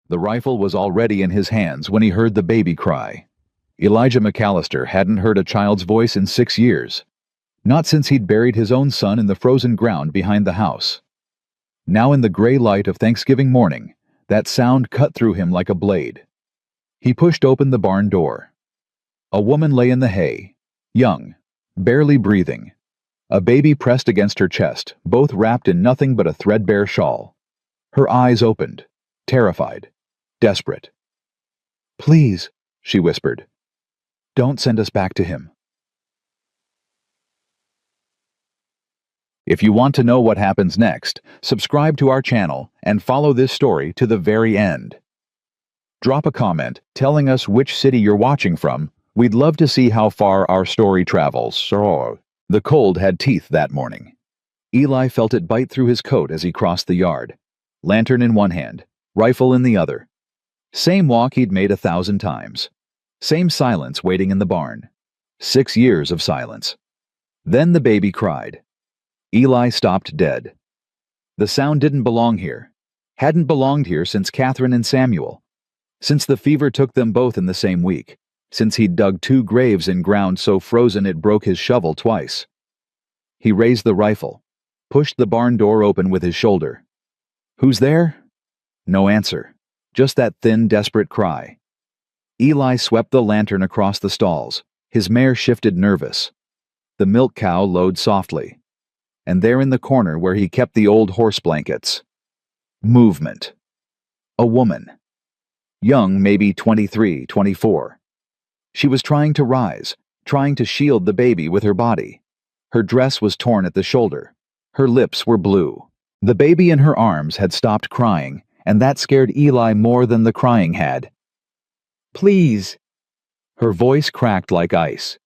The rifle was already in his hands when he heard the baby cry. Elijah McAllister hadn't heard a child's voice in 6 years. Not since he'd buried his own son in the frozen ground behind the house. Now in the gray light of Thanksgiving morning, that sound cut through him like a blade. He pushed open the barn door. A woman lay in the hay, young, barely breathing. A baby pressed against her chest, both wrapped in nothing but a threadbare shawl. Her eyes opened, terrified, desperate. "Please," she whispered, "don't send us back to him." If you want to know what happens next, subscribe to our channel and follow this story to the very end. Drop a comment telling us which city you're watching from. We'd love to see how far our story travels. The cold had teeth that morning. Eli felt it bite through his coat as he crossed the yard. Lantern in one hand, rifle in the other. Same walk he'd made 1,000 times. Same silence waiting in the barn. 6 years of silence. Then the baby cried. Eli stopped dead. The sound didn't belong here. Hadn't belonged here since Catherine and Samuel. Since the fever took them both in the same week. Since he'd dug 2 graves in ground so frozen it broke his shovel twice. He raised the rifle, pushed the barn door open with his shoulder. "Who's there?" No answer. Just that thin, desperate cry. Eli swept the lantern across the stalls. His mare shifted nervous. The milk cow lowed softly. And there in the corner where he kept the old horse blankets. Movement. A woman. Young, maybe 23, 24. She was trying to rise, trying to shield the baby with her body. Her dress was torn at the shoulder. Her lips were blue. The baby in her arms had stopped crying, and that scared Eli more than the crying had. "Please." Her voice cracked like ice.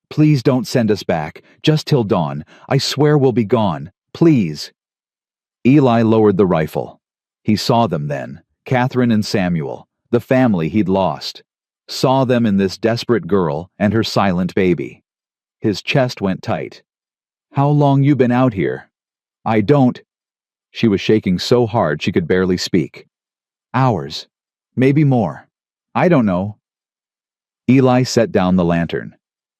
"Please don't send us back, just till dawn. I swear we'll be gone. Please." Eli lowered the rifle. He saw them then, Catherine and Samuel, the family he'd lost. Saw them in this desperate girl and her silent baby. His chest went tight. "How long you been out here?" "I don't." She was shaking so hard she could barely speak. "Hours. Maybe more. I don't know." Eli set down the lantern.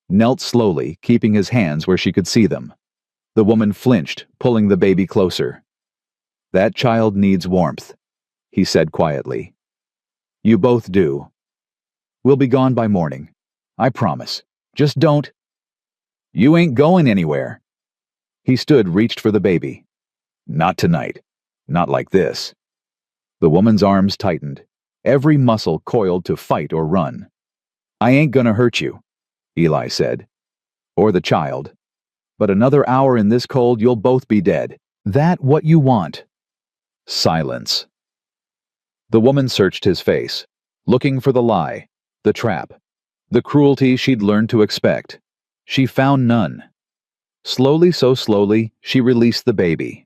Knelt slowly, keeping his hands where she could see them. The woman flinched, pulling the baby closer. "That child needs warmth," he said quietly. "You both do. We'll be gone by morning. I promise. Just don't." "You ain't going anywhere." He stood, reached for the baby. "Not tonight. Not like this." The woman's arms tightened. Every muscle coiled to fight or run. "I ain't gonna hurt you," Eli said. "Or the child. But another hour in this cold, you'll both be dead. That what you want?" Silence. The woman searched his face, looking for the lie, the trap, the cruelty she'd learned to expect. She found none. Slowly, so slowly, she released the baby.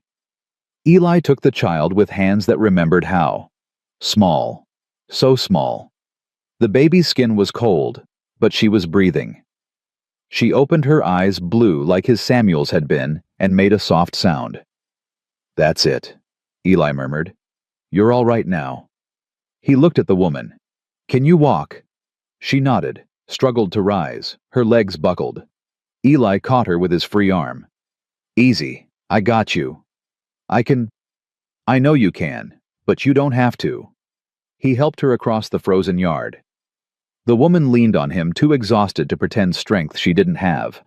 Eli took the child with hands that remembered how. Small. So small. The baby's skin was cold, but she was breathing. She opened her eyes blue like his Samuel's had been and made a soft sound. "That's it," Eli murmured. "You're all right now." He looked at the woman. "Can you walk?" She nodded, struggled to rise, her legs buckled. Eli caught her with his free arm. "Easy, I got you. I know you can, but you don't have to." He helped her across the frozen yard. The woman leaned on him, too exhausted to pretend strength she didn't have.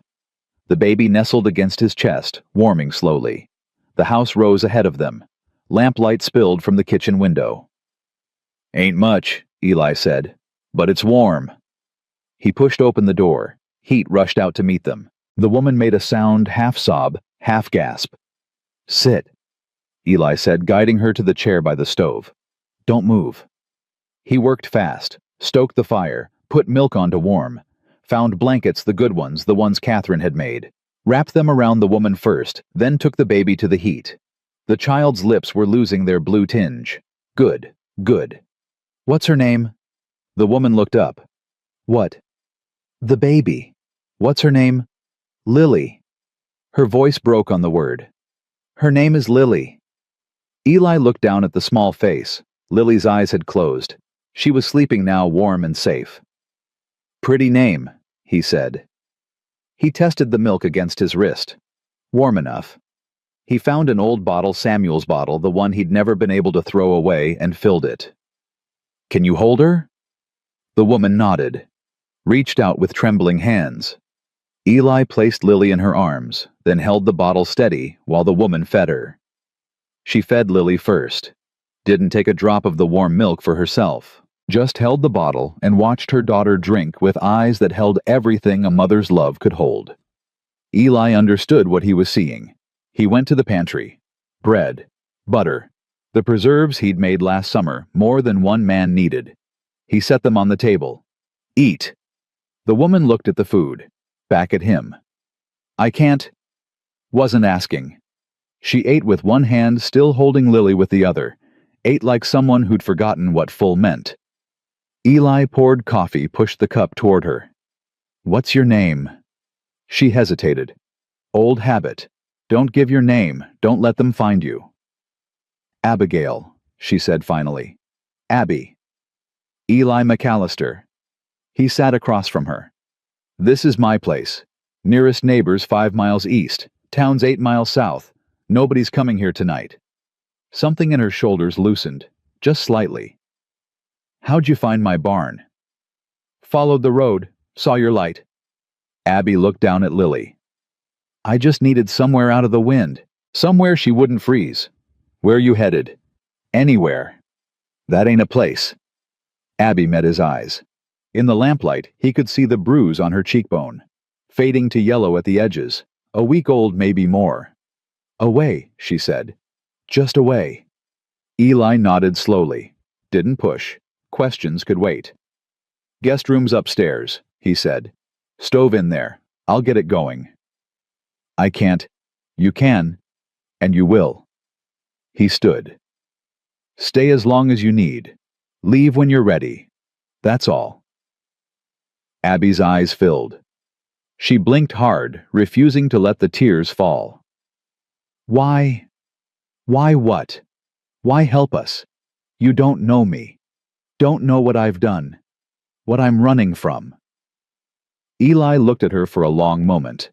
The baby nestled against his chest, warming slowly. The house rose ahead of them. Lamplight spilled from the kitchen window. "Ain't much," Eli said, "but it's warm." He pushed open the door. Heat rushed out to meet them. The woman made a sound, half sob, half gasp. "Sit," Eli said, guiding her to the chair by the stove. "Don't move." He worked fast, stoked the fire, put milk on to warm, found blankets, the good ones, the ones Catherine had made, wrapped them around the woman first, then took the baby to the heat. The child's lips were losing their blue tinge. Good, good. "What's her name?" The woman looked up. "What?" "The baby. What's her name?" "Lily." Her voice broke on the word. "Her name is Lily." Eli looked down at the small face, Lily's eyes had closed. She was sleeping now, warm and safe. "Pretty name," he said. He tested the milk against his wrist. Warm enough. He found an old bottle, Samuel's bottle, the one he'd never been able to throw away, and filled it. "Can you hold her?" The woman nodded, reached out with trembling hands. Eli placed Lily in her arms, then held the bottle steady while the woman fed her. She fed Lily first, didn't take a drop of the warm milk for herself, just held the bottle and watched her daughter drink with eyes that held everything a mother's love could hold. Eli understood what he was seeing. He went to the pantry. Bread, butter, the preserves he'd made last summer, more than one man needed. He set them on the table. "Eat." The woman looked at the food, back at him. "I can't." Wasn't asking. She ate with one hand, still holding Lily with the other, ate like someone who'd forgotten what full meant. Eli poured coffee, pushed the cup toward her. "What's your name?" She hesitated. "Old habit. Don't give your name, don't let them find you." "Abigail," she said finally. "Abby." "Eli McAllister." He sat across from her. "This is my place. Nearest neighbors 5 miles east, town's 8 miles south. Nobody's coming here tonight." Something in her shoulders loosened, just slightly. "How'd you find my barn?" "Followed the road, saw your light." Abby looked down at Lily. "I just needed somewhere out of the wind, somewhere she wouldn't freeze." "Where you headed?" "Anywhere." "That ain't a place." Abby met his eyes. In the lamplight, he could see the bruise on her cheekbone, fading to yellow at the edges, a week old, maybe more. "Away," she said. "Just away." Eli nodded slowly. Didn't push. Questions could wait. "Guest room's upstairs," he said. "Stove in there. I'll get it going." "I can't." "You can. And you will." He stood. "Stay as long as you need. Leave when you're ready. That's all." Abby's eyes filled. She blinked hard, refusing to let the tears fall. "Why? Why what? Why help us? You don't know me. Don't know what I've done. What I'm running from." Eli looked at her for a long moment.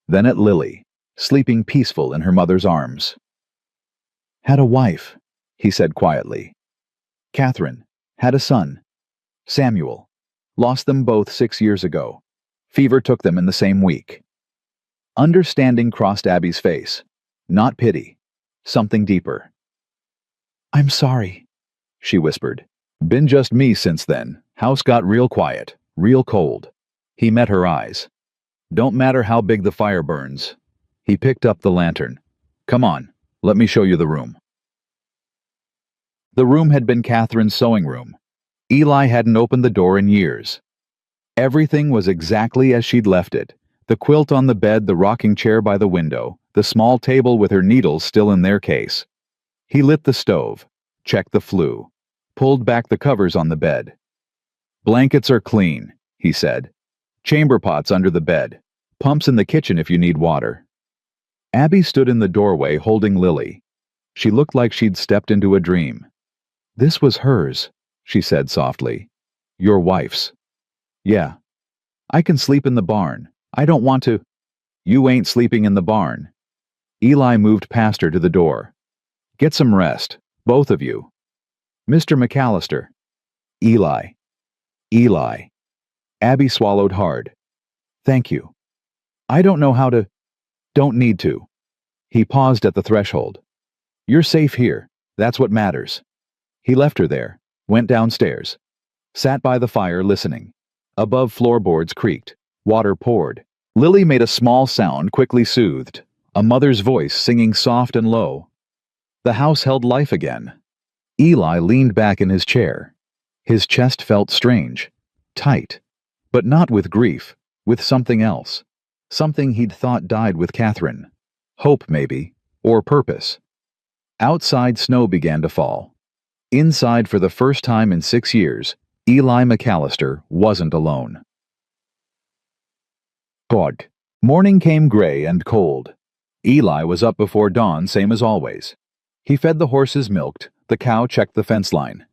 Then at Lily, sleeping peaceful in her mother's arms. "Had a wife," he said quietly. "Catherine. Had a son. Samuel. Lost them both 6 years ago. Fever took them in the same week." Understanding crossed Abby's face. Not pity. Something deeper. "I'm sorry," she whispered. "Been just me since then. House got real quiet, real cold." He met her eyes. "Don't matter how big the fire burns." He picked up the lantern. "Come on, let me show you the room." The room had been Catherine's sewing room. Eli hadn't opened the door in years. Everything was exactly as she'd left it. The quilt on the bed, the rocking chair by the window, the small table with her needles still in their case. He lit the stove, checked the flue, pulled back the covers on the bed. "Blankets are clean," he said. "Chamber pots under the bed. Pumps in the kitchen if you need water." Abby stood in the doorway holding Lily. She looked like she'd stepped into a dream. "This was hers," she said softly. "Your wife's." "Yeah. I can sleep in the barn. I don't want to." "You ain't sleeping in the barn." Eli moved past her to the door. "Get some rest, both of you." "Mr. McAllister." "Eli." "Eli." Abby swallowed hard. "Thank you. I don't know how to—" "Don't need to." He paused at the threshold. "You're safe here. That's what matters." He left her there, went downstairs, sat by the fire listening. Above, floorboards creaked. Water poured. Lily made a small sound, quickly soothed. A mother's voice singing soft and low. The house held life again. Eli leaned back in his chair. His chest felt strange, tight, but not with grief, with something else. Something he'd thought died with Catherine. Hope, maybe, or purpose. Outside, snow began to fall. Inside, for the first time in 6 years, Eli McAllister wasn't alone. God. Morning came gray and cold. Eli was up before dawn, same as always. He fed the horses, milked, The cow checked the fence line.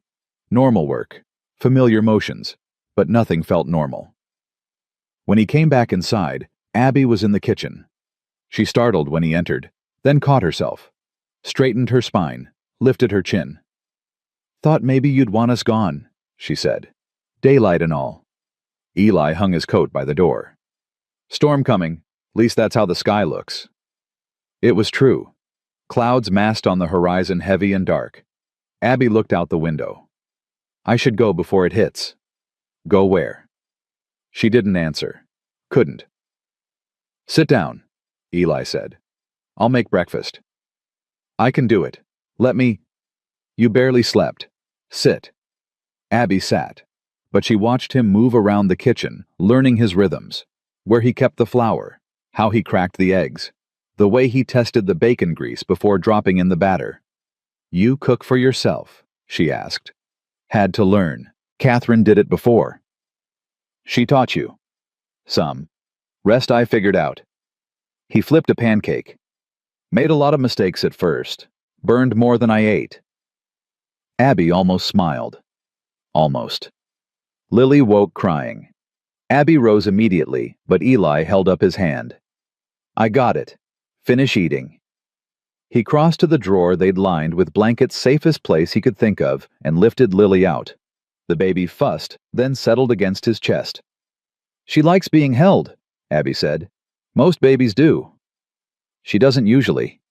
Normal work. Familiar motions. But nothing felt normal. When he came back inside, Abby was in the kitchen. She startled when he entered, then caught herself, straightened her spine, lifted her chin. "Thought maybe you'd want us gone," she said. "Daylight and all." Eli hung his coat by the door. "Storm coming. Least that's how the sky looks." It was true. Clouds massed on the horizon, heavy and dark. Abby looked out the window. "I should go before it hits." "Go where?" She didn't answer. Couldn't. "Sit down," Eli said. "I'll make breakfast." "I can do it. Let me—" "You barely slept. Sit." Abby sat, but she watched him move around the kitchen, learning his rhythms, where he kept the flour, how he cracked the eggs, the way he tested the bacon grease before dropping in the batter. "You cook for yourself?" she asked. "Had to learn. Catherine did it before." "She taught you?" "Some. Rest I figured out." He flipped a pancake. "Made a lot of mistakes at first. Burned more than I ate." Abby almost smiled. Almost. Lily woke crying. Abby rose immediately, but Eli held up his hand. "I got it. Finish eating." He crossed to the drawer they'd lined with blankets, safest place he could think of, and lifted Lily out. The baby fussed, then settled against his chest. "She likes being held," Abby said. "Most babies do." "She doesn't usually."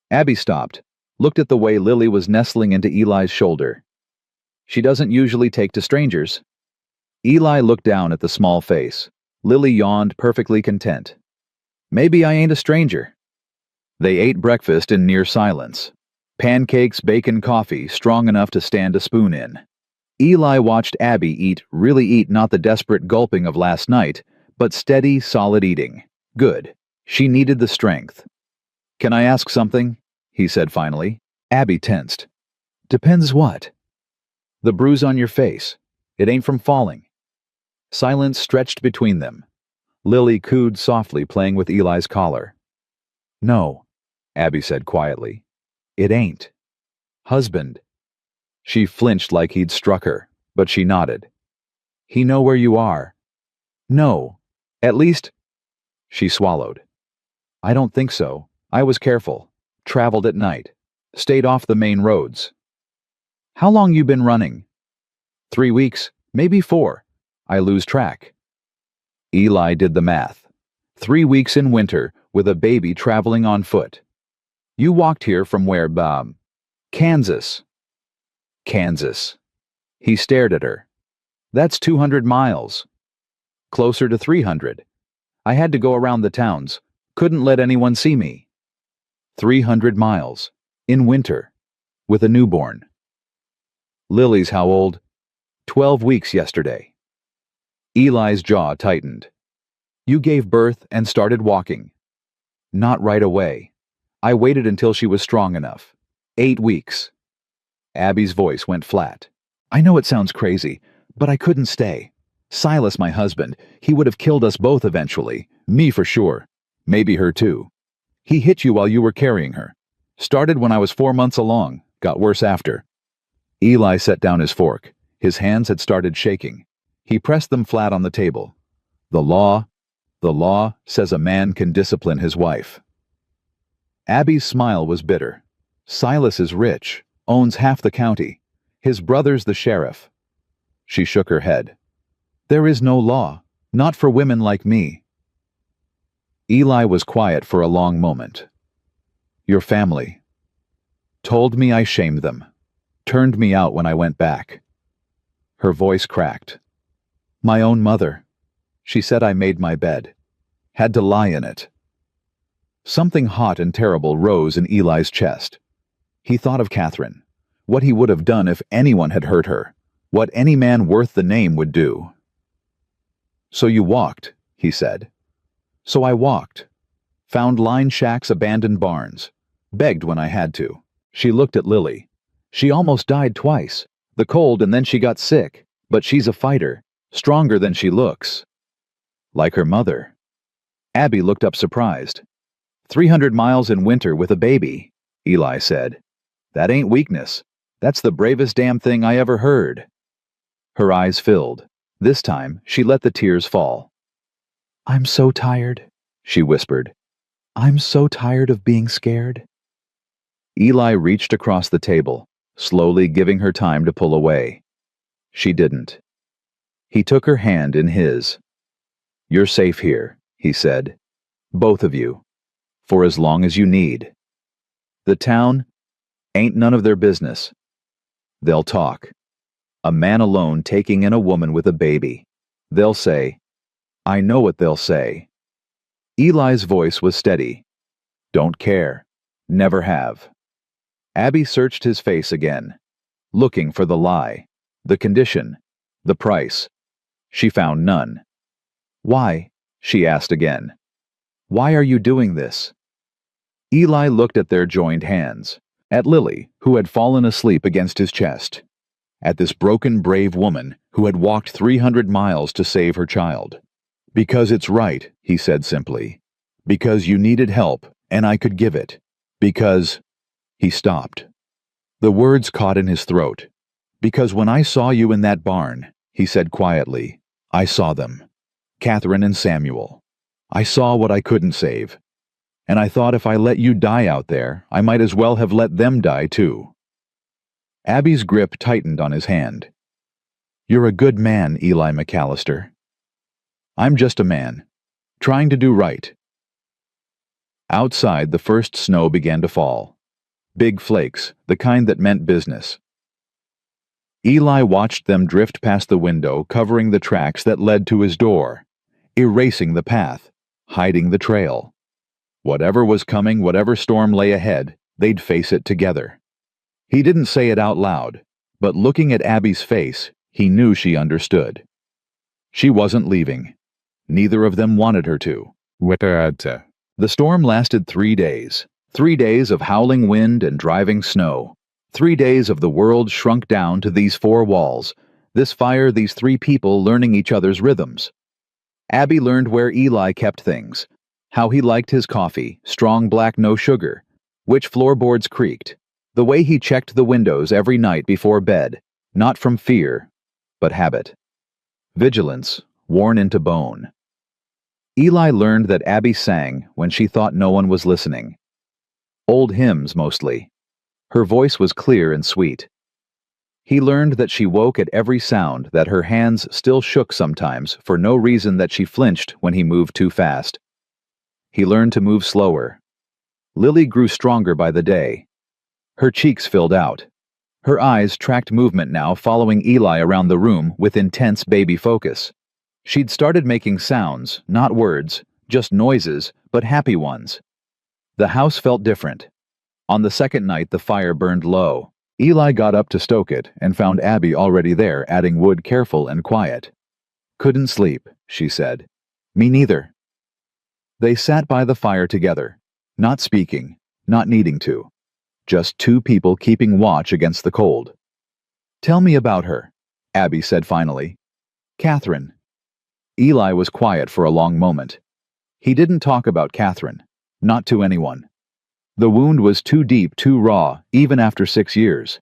Abby stopped, looked at the way Lily was nestling into Eli's shoulder. "She doesn't usually take to strangers." Eli looked down at the small face. Lily yawned, perfectly content. "Maybe I ain't a stranger." They ate breakfast in near silence. Pancakes, bacon, coffee, strong enough to stand a spoon in. Eli watched Abby really eat, not the desperate gulping of last night, but steady, solid eating. Good. She needed the strength. "Can I ask something?" he said finally. Abby tensed. "Depends what?" "The bruise on your face. It ain't from falling." Silence stretched between them. Lily cooed softly, playing with Eli's collar. "No," Abby said quietly. "It ain't. Husband." She flinched like he'd struck her, but she nodded. "He know where you are?" "No. At least—" She swallowed. "I don't think so. I was careful. Traveled at night. Stayed off the main roads." "How long you been running?" 3 weeks, maybe 4. I lose track." Eli did the math. 3 weeks in winter with a baby traveling on foot. "You walked here from where, Kansas." "Kansas." He stared at her. "That's 200 miles. Closer to 300. I had to go around the towns. Couldn't let anyone see me." 300 miles. In winter. With a newborn. "Lily's how old?" 12 weeks yesterday." Eli's jaw tightened. "You gave birth and started walking." "Not right away. I waited until she was strong enough. 8 weeks." Abby's voice went flat. "I know it sounds crazy, but I couldn't stay. Silas, my husband, he would have killed us both eventually. Me for sure. Maybe her too. He hit you while you were carrying her. Started when I was 4 months along. Got worse after." Eli set down his fork. His hands had started shaking. He pressed them flat on the table. The law says a man can discipline his wife." Abby's smile was bitter. "Silas is rich, owns half the county. His brother's the sheriff." She shook her head. "There is no law, not for women like me." Eli was quiet for a long moment. "Your family. Told me I shamed them. Turned me out when I went back." Her voice cracked. "My own mother. She said I made my bed. Had to lie in it." Something hot and terrible rose in Eli's chest. He thought of Catherine. What he would have done if anyone had hurt her. What any man worth the name would do. "So you walked," he said. "So I walked. Found line shacks, abandoned barns. Begged when I had to." She looked at Lily. "She almost died twice. The cold, and then she got sick. But she's a fighter. Stronger than she looks." "Like her mother." Abby looked up surprised. 300 miles in winter with a baby," Eli said. "That ain't weakness. That's the bravest damn thing I ever heard." Her eyes filled. This time, she let the tears fall. "I'm so tired," she whispered. "I'm so tired of being scared." Eli reached across the table, slowly giving her time to pull away. She didn't. He took her hand in his. "You're safe here," he said. "Both of you. For as long as you need. The town ain't none of their business. They'll talk. A man alone taking in a woman with a baby. They'll say, I know what they'll say." Eli's voice was steady. "Don't care. Never have." Abby searched his face again, looking for the lie, the condition, the price. She found none. "Why?" she asked again. "Why are you doing this?" Eli looked at their joined hands, at Lily, who had fallen asleep against his chest, at this broken, brave woman who had walked 300 miles to save her child. "Because it's right," he said simply. "Because you needed help, and I could give it. Because—" He stopped. The words caught in his throat. "Because when I saw you in that barn," he said quietly, "I saw them. Catherine and Samuel. I saw what I couldn't save. And I thought if I let you die out there, I might as well have let them die too." Abby's grip tightened on his hand. "You're a good man, Eli McAllister." "I'm just a man, trying to do right." Outside, the first snow began to fall. Big flakes, the kind that meant business. Eli watched them drift past the window, covering the tracks that led to his door, erasing the path, hiding the trail. Whatever was coming, whatever storm lay ahead, they'd face it together. He didn't say it out loud, but looking at Abby's face, he knew she understood. She wasn't leaving. Neither of them wanted her to. Wetterate. The storm lasted 3 days. 3 days of howling wind and driving snow. 3 days of the world shrunk down to these 4 walls, this fire, these 3 people learning each other's rhythms. Abby learned where Eli kept things, how he liked his coffee, strong black no sugar, which floorboards creaked, the way he checked the windows every night before bed, not from fear, but habit. Vigilance, worn into bone. Eli learned that Abby sang when she thought no one was listening. Old hymns, mostly. Her voice was clear and sweet. He learned that she woke at every sound, that her hands still shook sometimes for no reason, that she flinched when he moved too fast. He learned to move slower. Lily grew stronger by the day. Her cheeks filled out. Her eyes tracked movement now, following Eli around the room with intense baby focus. She'd started making sounds, not words, just noises, but happy ones. The house felt different. On the second night, the fire burned low. Eli got up to stoke it and found Abby already there, adding wood, careful and quiet. "Couldn't sleep," she said. "Me neither." They sat by the fire together, not speaking, not needing to. Just 2 people keeping watch against the cold. "Tell me about her," Abby said finally. "Catherine." Eli was quiet for a long moment. He didn't talk about Catherine, not to anyone. The wound was too deep, too raw, even after 6 years.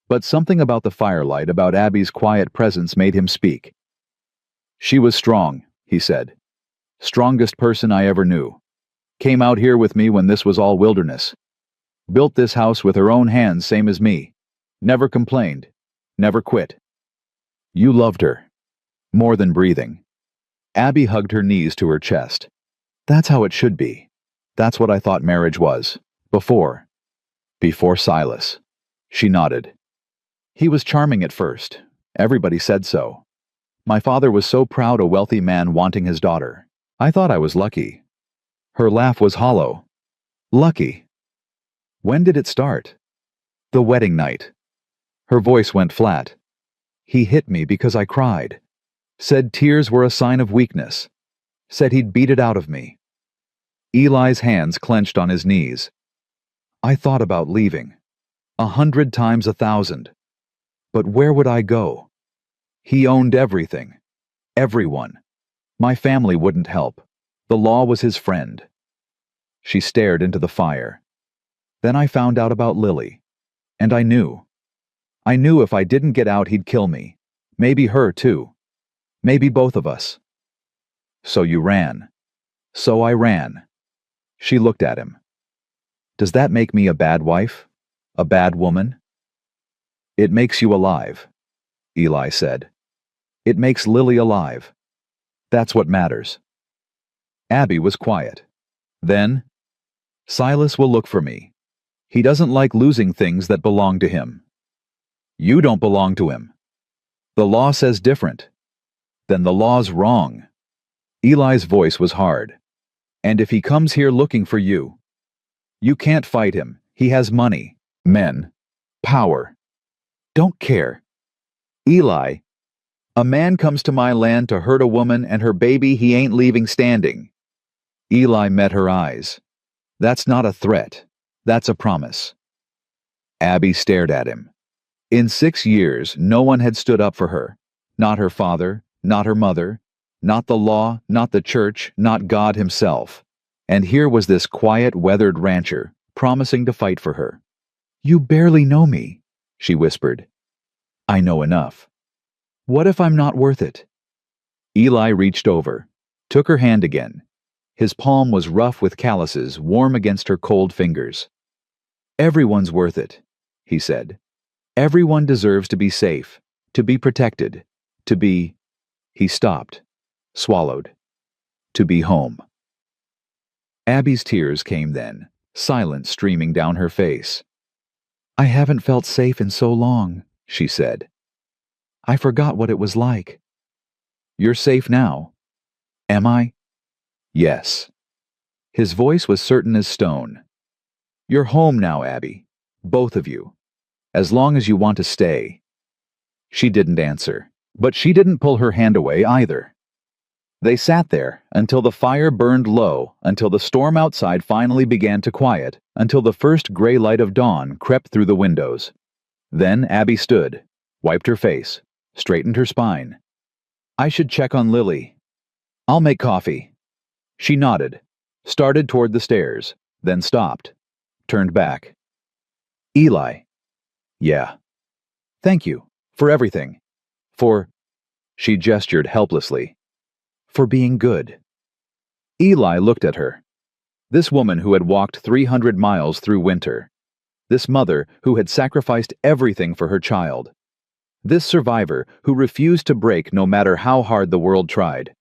But something about the firelight, about Abby's quiet presence, made him speak. "She was strong," he said. "Strongest person I ever knew. Came out here with me when this was all wilderness. Built this house with her own hands, same as me. Never complained. Never quit. You loved her. More than breathing." Abby hugged her knees to her chest. "That's how it should be. That's what I thought marriage was. Before Silas." She nodded. "He was charming at first. Everybody said so. My father was so proud, a wealthy man wanting his daughter. I thought I was lucky." Her laugh was hollow. "Lucky? When did it start?" "The wedding night." Her voice went flat. "He hit me because I cried. Said tears were a sign of weakness. Said he'd beat it out of me." Eli's hands clenched on his knees. "I thought about leaving. 100 times 1,000. But where would I go? He owned everything. Everyone. My family wouldn't help. The law was his friend." She stared into the fire. "Then I found out about Lily. And I knew. I knew if I didn't get out he'd kill me. Maybe her too. Maybe both of us. So you ran. So I ran. She looked at him. Does that make me a bad wife? A bad woman? It makes you alive, Eli said. It makes Lily alive. That's what matters. Abby was quiet. Then, Silas will look for me. He doesn't like losing things that belong to him. You don't belong to him. The law says different. Then the law's wrong. Eli's voice was hard. And if he comes here looking for you, you can't fight him. He has money, men, power. Don't care. Eli, a man comes to my land to hurt a woman and her baby he ain't leaving standing. Eli met her eyes. That's not a threat. That's a promise. Abby stared at him. In 6 years, no one had stood up for her. Not her father, not her mother, not the law, not the church, not God himself. And here was this quiet, weathered rancher, promising to fight for her. You barely know me, she whispered. I know enough. What if I'm not worth it? Eli reached over, took her hand again. His palm was rough with calluses, warm against her cold fingers. Everyone's worth it, he said. Everyone deserves to be safe, to be protected, to be... He stopped, swallowed. To be home. Abby's tears came then, silence streaming down her face. I haven't felt safe in so long, she said. I forgot what it was like. You're safe now. Am I? Yes. His voice was certain as stone. You're home now, Abby. Both of you. As long as you want to stay. She didn't answer, but she didn't pull her hand away either. They sat there until the fire burned low, until the storm outside finally began to quiet, until the first gray light of dawn crept through the windows. Then Abby stood, wiped her face, straightened her spine. I should check on Lily. I'll make coffee. She nodded, started toward the stairs, then stopped, turned back. Eli. Yeah. Thank you, for everything. She gestured helplessly. For being good. Eli looked at her. This woman who had walked 300 miles through winter. This mother who had sacrificed everything for her child. This survivor who refused to break no matter how hard the world tried.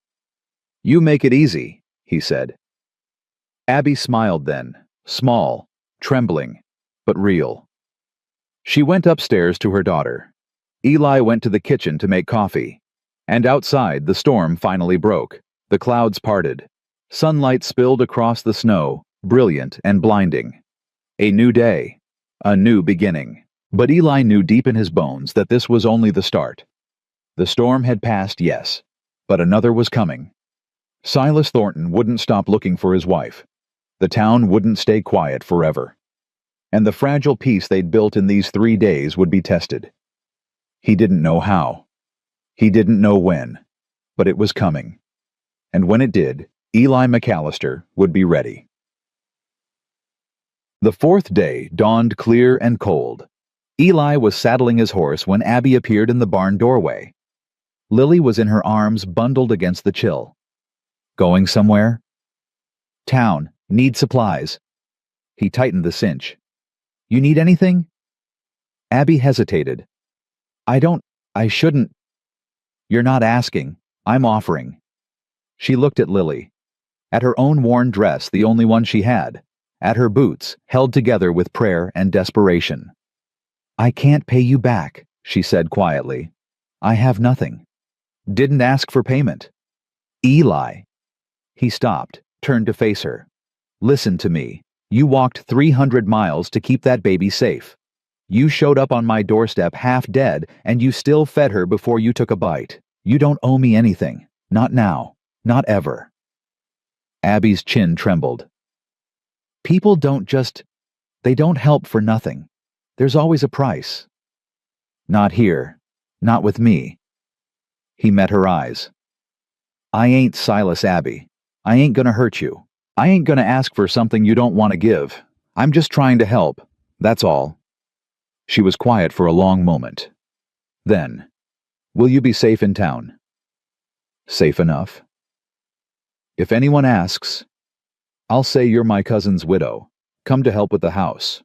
You make it easy, he said. Abby smiled then, small, trembling, but real. She went upstairs to her daughter. Eli went to the kitchen to make coffee. And outside, the storm finally broke. The clouds parted. Sunlight spilled across the snow, brilliant and blinding. A new day. A new beginning. But Eli knew deep in his bones that this was only the start. The storm had passed, yes, but another was coming. Silas Thornton wouldn't stop looking for his wife. The town wouldn't stay quiet forever. And the fragile peace they'd built in these 3 days would be tested. He didn't know how. He didn't know when, but it was coming. And when it did, Eli McAllister would be ready. The 4th day dawned clear and cold. Eli was saddling his horse when Abby appeared in the barn doorway. Lily was in her arms, bundled against the chill. Going somewhere? Town. Need supplies. He tightened the cinch. You need anything? Abby hesitated. I shouldn't. You're not asking. I'm offering. She looked at Lily. At her own worn dress, the only one she had. At her boots, held together with prayer and desperation. I can't pay you back, she said quietly. I have nothing. Didn't ask for payment. Eli. He stopped, turned to face her. Listen to me. You walked 300 miles to keep that baby safe. You showed up on my doorstep half dead, and you still fed her before you took a bite. You don't owe me anything. Not now. Not ever. Abby's chin trembled. People they don't help for nothing. There's always a price. Not here. Not with me. He met her eyes. I ain't Silas Abby. I ain't gonna hurt you. I ain't gonna ask for something you don't want to give. I'm just trying to help. That's all. She was quiet for a long moment. Then, "Will you be safe in town?" "Safe enough." "If anyone asks, I'll say you're my cousin's widow, come to help with the house."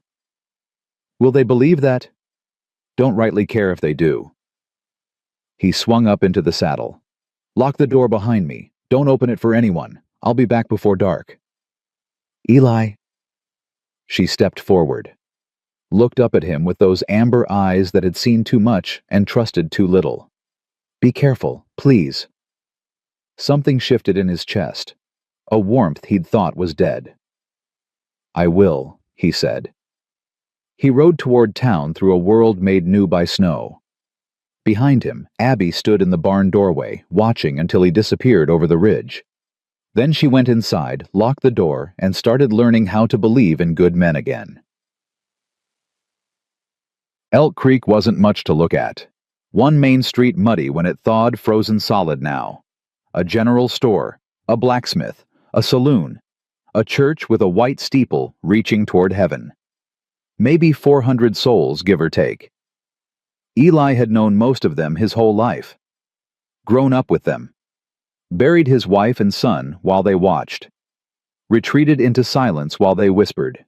"Will they believe that?" "Don't rightly care if they do." He swung up into the saddle. "Lock the door behind me. Don't open it for anyone. I'll be back before dark." "Eli." She stepped forward, looked up at him with those amber eyes that had seen too much and trusted too little. "Be careful, please." Something shifted in his chest, a warmth he'd thought was dead. "I will," he said. He rode toward town through a world made new by snow. Behind him, Abby stood in the barn doorway, watching until he disappeared over the ridge. Then she went inside, locked the door, and started learning how to believe in good men again. Elk Creek wasn't much to look at. One main street muddy when it thawed, frozen solid now. A general store, a blacksmith, a saloon, a church with a white steeple reaching toward heaven. Maybe 400 souls, give or take. Eli had known most of them his whole life. Grown up with them. Buried his wife and son while they watched. Retreated into silence while they whispered.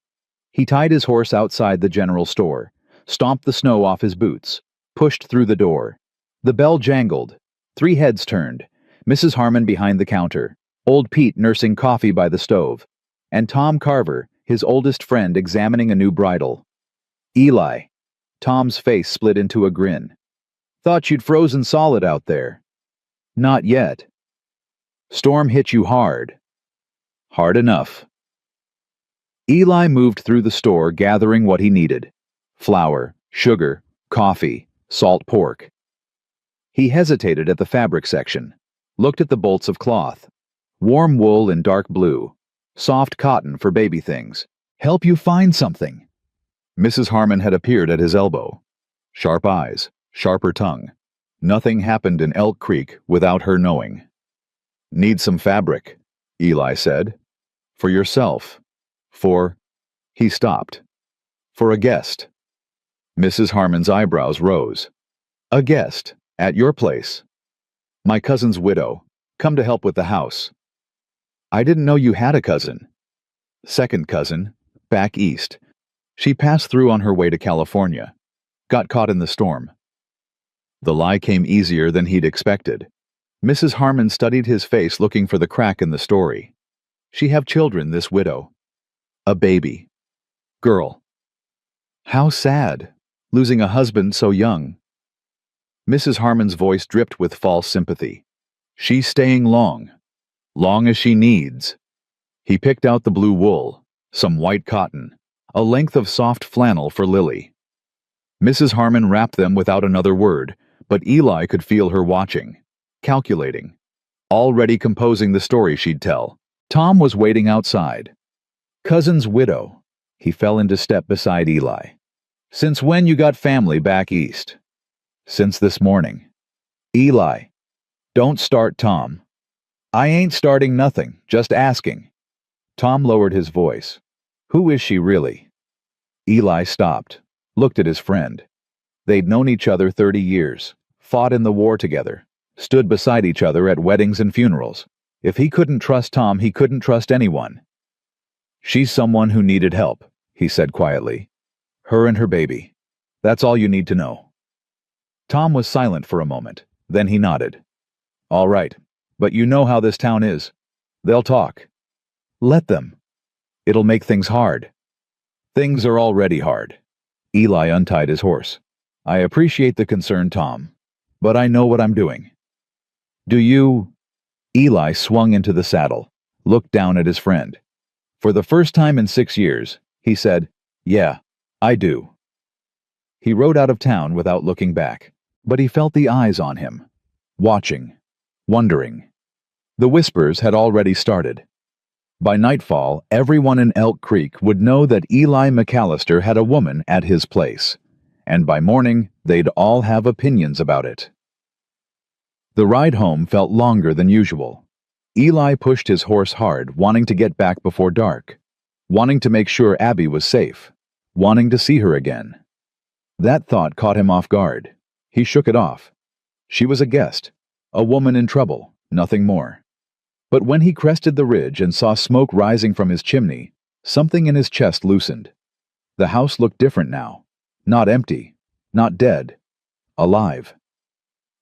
He tied his horse outside the general store, stomped the snow off his boots, pushed through the door. The bell jangled. 3 heads turned. Mrs. Harmon behind the counter, old Pete nursing coffee by the stove, and Tom Carver, his oldest friend, examining a new bridle. "Eli." Tom's face split into a grin. "Thought you'd frozen solid out there." "Not yet." "Storm hit you hard." "Hard enough." Eli moved through the store gathering what he needed. Flour, sugar, coffee, salt pork. He hesitated at the fabric section, looked at the bolts of cloth. Warm wool in dark blue, soft cotton for baby things. "Help you find something." Mrs. Harmon had appeared at his elbow. Sharp eyes, sharper tongue. Nothing happened in Elk Creek without her knowing. "Need some fabric," Eli said. "For yourself. For—" He stopped. "For a guest." Mrs. Harmon's eyebrows rose. "A guest? At your place?" "My cousin's widow. Come to help with the house." "I didn't know you had a cousin." "Second cousin. Back east. She passed through on her way to California. Got caught in the storm." The lie came easier than he'd expected. Mrs. Harmon studied his face, looking for the crack in the story. "She have children, this widow." "A baby. Girl." "How sad. Losing a husband so young." Mrs. Harmon's voice dripped with false sympathy. "She's staying long. Long as she needs." He picked out the blue wool, some white cotton, a length of soft flannel for Lily. Mrs. Harmon wrapped them without another word, but Eli could feel her watching, calculating, already composing the story she'd tell. Tom was waiting outside. "Cousin's widow." He fell into step beside Eli. "Since when you got family back east?" "Since this morning." "Eli." "Don't start, Tom." "I ain't starting nothing, just asking." Tom lowered his voice. "Who is she really?" Eli stopped, looked at his friend. They'd known each other 30 years, fought in the war together, stood beside each other at weddings and funerals. If he couldn't trust Tom, he couldn't trust anyone. "She's someone who needed help," he said quietly. "Her and her baby. That's all you need to know." Tom was silent for a moment, then he nodded. "All right, but you know how this town is. They'll talk." "Let them. It'll make things hard." "Things are already hard." Eli untied his horse. "I appreciate the concern, Tom, but I know what I'm doing." "Do you—" Eli swung into the saddle, looked down at his friend. For the first time in 6 years, he said, "Yeah, I do." He rode out of town without looking back, but he felt the eyes on him, watching, wondering. The whispers had already started. By nightfall, everyone in Elk Creek would know that Eli McAllister had a woman at his place, and by morning, they'd all have opinions about it. The ride home felt longer than usual. Eli pushed his horse hard, wanting to get back before dark, wanting to make sure Abby was safe, wanting to see her again. That thought caught him off guard. He shook it off. She was a guest, a woman in trouble, nothing more. But when he crested the ridge and saw smoke rising from his chimney, something in his chest loosened. The house looked different now. Not empty, not dead, alive.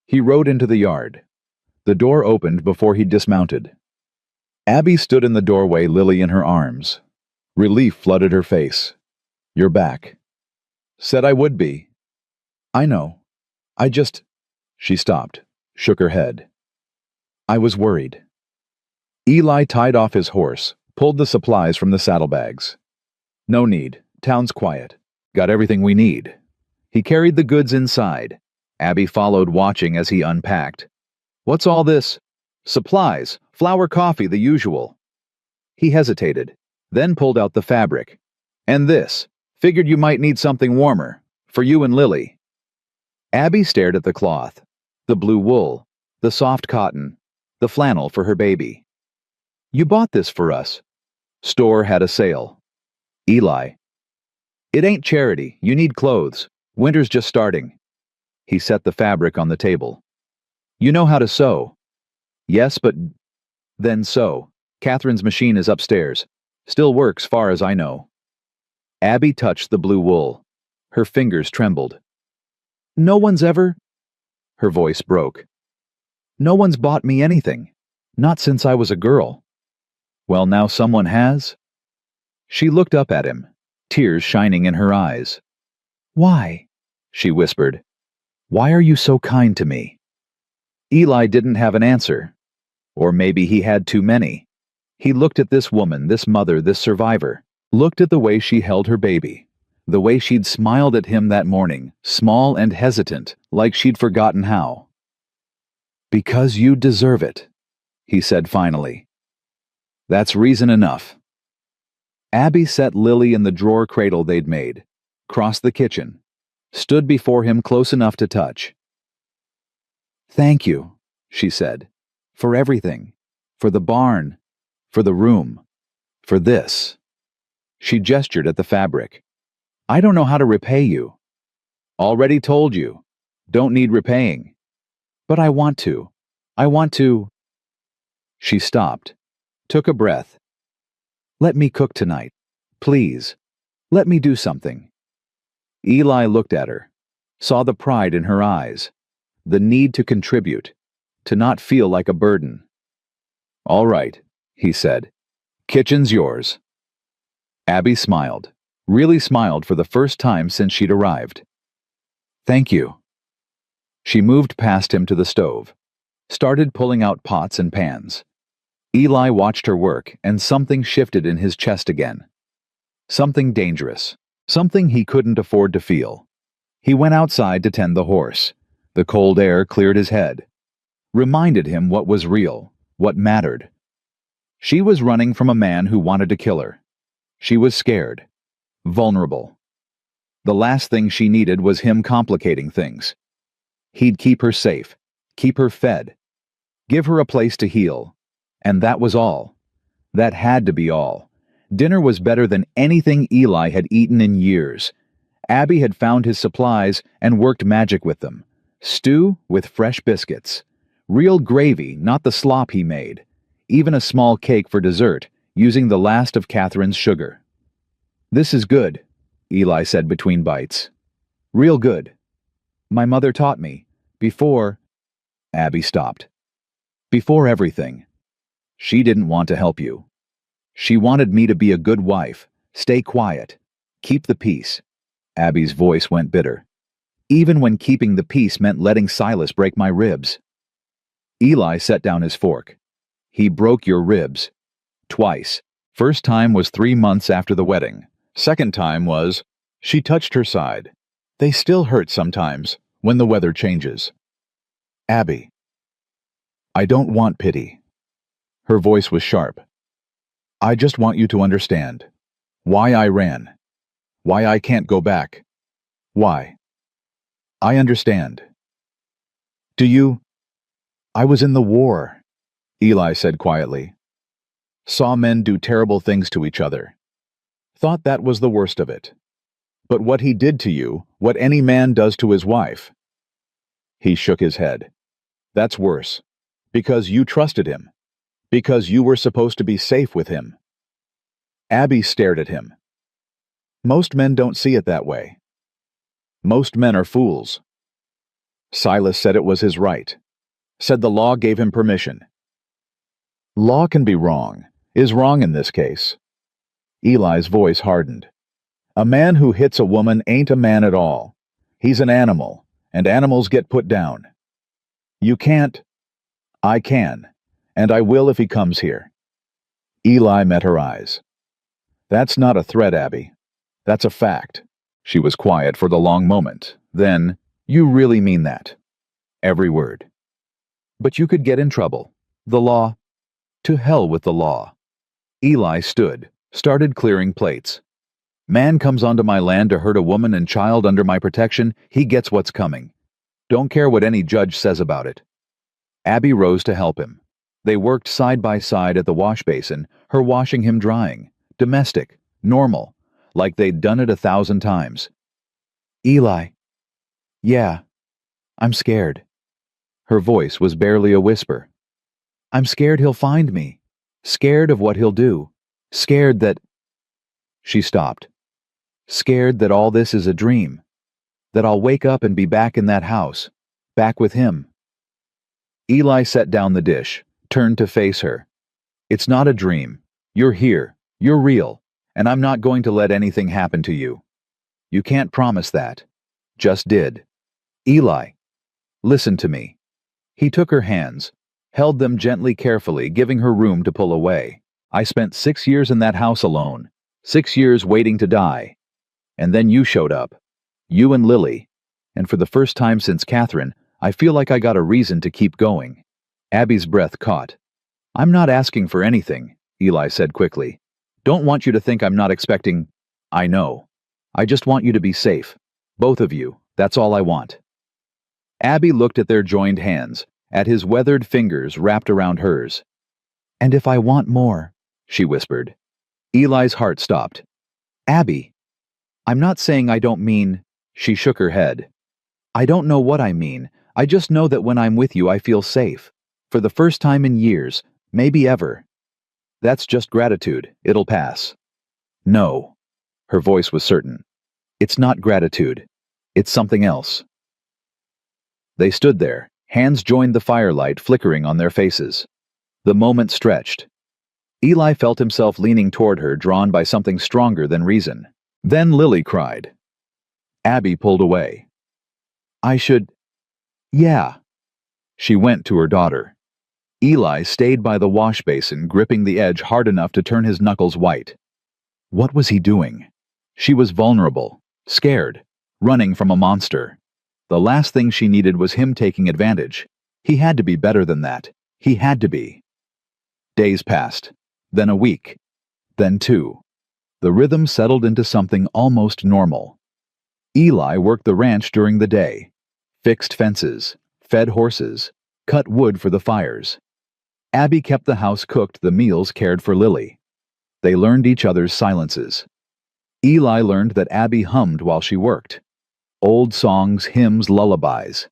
He rode into the yard. The door opened before he dismounted. Abby stood in the doorway, Lily in her arms. Relief flooded her face. "You're back." "Said I would be." "I know. I just—" She stopped, shook her head. "I was worried." Eli tied off his horse, pulled the supplies from the saddlebags. "No need. Town's quiet. Got everything we need." He carried the goods inside. Abby followed, watching as he unpacked. "What's all this?" "Supplies. Flour, coffee, the usual." He hesitated, then pulled out the fabric. "And this. Figured you might need something warmer. For you and Lily." Abby stared at the cloth. The blue wool. The soft cotton. The flannel for her baby. "You bought this for us." "Store had a sale." Eli. "It ain't charity. You need clothes. Winter's just starting." He set the fabric on the table. "You know how to sew." "Yes, but—" "Then sew. Catherine's machine is upstairs. Still works, far as I know." Abby touched the blue wool. Her fingers trembled. "No one's ever—" Her voice broke. "No one's bought me anything. Not since I was a girl." "Well, now someone has?" She looked up at him, tears shining in her eyes. "Why?" she whispered. "Why are you so kind to me?" Eli didn't have an answer. Or maybe he had too many. He looked at this woman, this mother, this survivor. Looked at the way she held her baby. The way she'd smiled at him that morning, small and hesitant, like she'd forgotten how. "Because you deserve it," he said finally. "That's reason enough." Abby set Lily in the drawer cradle they'd made, crossed the kitchen, stood before him close enough to touch. "Thank you," she said, "for everything, for the barn, for the room, for this." She gestured at the fabric. "I don't know how to repay you." "Already told you. Don't need repaying." "But I want to. I want to—" She stopped, took a breath. "Let me cook tonight. Please. Let me do something." Eli looked at her, saw the pride in her eyes, the need to contribute, to not feel like a burden. "All right," he said. "Kitchen's yours." Abby smiled, really smiled for the first time since she'd arrived. "Thank you." She moved past him to the stove, started pulling out pots and pans. Eli watched her work, and something shifted in his chest again. Something dangerous, something he couldn't afford to feel. He went outside to tend the horse. The cold air cleared his head, reminded him what was real, what mattered. She was running from a man who wanted to kill her. She was scared, vulnerable. The last thing she needed was him complicating things. He'd keep her safe, keep her fed, give her a place to heal. And that was all. That had to be all. Dinner was better than anything Eli had eaten in years. Abby had found his supplies and worked magic with them. Stew with fresh biscuits. Real gravy, not the slop he made. Even a small cake for dessert, using the last of Catherine's sugar. "This is good," Eli said between bites. "Real good. My mother taught me. Before—" Abby stopped. "Before everything. She didn't want to help you. She wanted me to be a good wife, stay quiet, keep the peace." Abby's voice went bitter. "Even when keeping the peace meant letting Silas break my ribs." Eli set down his fork. "He broke your ribs. Twice. First time was 3 months after the wedding. Second time was—" She touched her side. "They still hurt sometimes, when the weather changes." "Abby, I don't want pity." Her voice was sharp. "I just want you to understand. Why I ran. Why I can't go back. Why. I understand." "Do you—" "I was in the war," Eli said quietly. "Saw men do terrible things to each other. Thought that was the worst of it. But what he did to you, what any man does to his wife. He shook his head. That's worse. Because you trusted him. Because you were supposed to be safe with him. Abby stared at him. Most men don't see it that way. Most men are fools. Silas said it was his right. Said the law gave him permission. Law can be wrong, is wrong in this case. Eli's voice hardened. A man who hits a woman ain't a man at all. He's an animal, and animals get put down. You can't. I can, and I will if he comes here. Eli met her eyes. That's not a threat, Abby. That's a fact. She was quiet for the long moment. Then, you really mean that? Every word. But you could get in trouble. The law. To hell with the law. Eli stood, started clearing plates. Man comes onto my land to hurt a woman and child under my protection, he gets what's coming. Don't care what any judge says about it. Abby rose to help him. They worked side by side at the wash basin, her washing him drying. Domestic, normal, like they'd done it 1,000 times. Eli. Yeah, I'm scared. Her voice was barely a whisper. I'm scared he'll find me. Scared of what he'll do. Scared that... She stopped. Scared that all this is a dream. That I'll wake up and be back in that house. Back with him. Eli set down the dish, turned to face her. It's not a dream. You're here. You're real. And I'm not going to let anything happen to you. You can't promise that. Just did. Eli. Listen to me. He took her hands, held them gently carefully, giving her room to pull away. I spent 6 years in that house alone. 6 years waiting to die. And then you showed up. You and Lily. And for the first time since Catherine, I feel like I got a reason to keep going. Abby's breath caught. I'm not asking for anything, Eli said quickly. Don't want you to think I'm not expecting... I know. I just want you to be safe. Both of you. That's all I want. Abby looked at their joined hands, at his weathered fingers wrapped around hers. And if I want more, she whispered. Eli's heart stopped. Abby. I'm not saying I don't mean... She shook her head. I don't know what I mean. I just know that when I'm with you I feel safe. For the first time in years, maybe ever. That's just gratitude. It'll pass. No. Her voice was certain. It's not gratitude. It's something else. They stood there, hands joined the firelight flickering on their faces. The moment stretched. Eli felt himself leaning toward her, drawn by something stronger than reason. Then Lily cried. Abby pulled away. I should... Yeah. She went to her daughter. Eli stayed by the wash basin, gripping the edge hard enough to turn his knuckles white. What was he doing? She was vulnerable, scared, running from a monster. The last thing she needed was him taking advantage. He had to be better than that. He had to be. Days passed, then a week, then 2. The rhythm settled into something almost normal. Eli worked the ranch during the day, fixed fences, fed horses, cut wood for the fires. Abby kept the house cooked, the meals cared for Lily. They learned each other's silences. Eli learned that Abby hummed while she worked. Old songs, hymns, lullabies.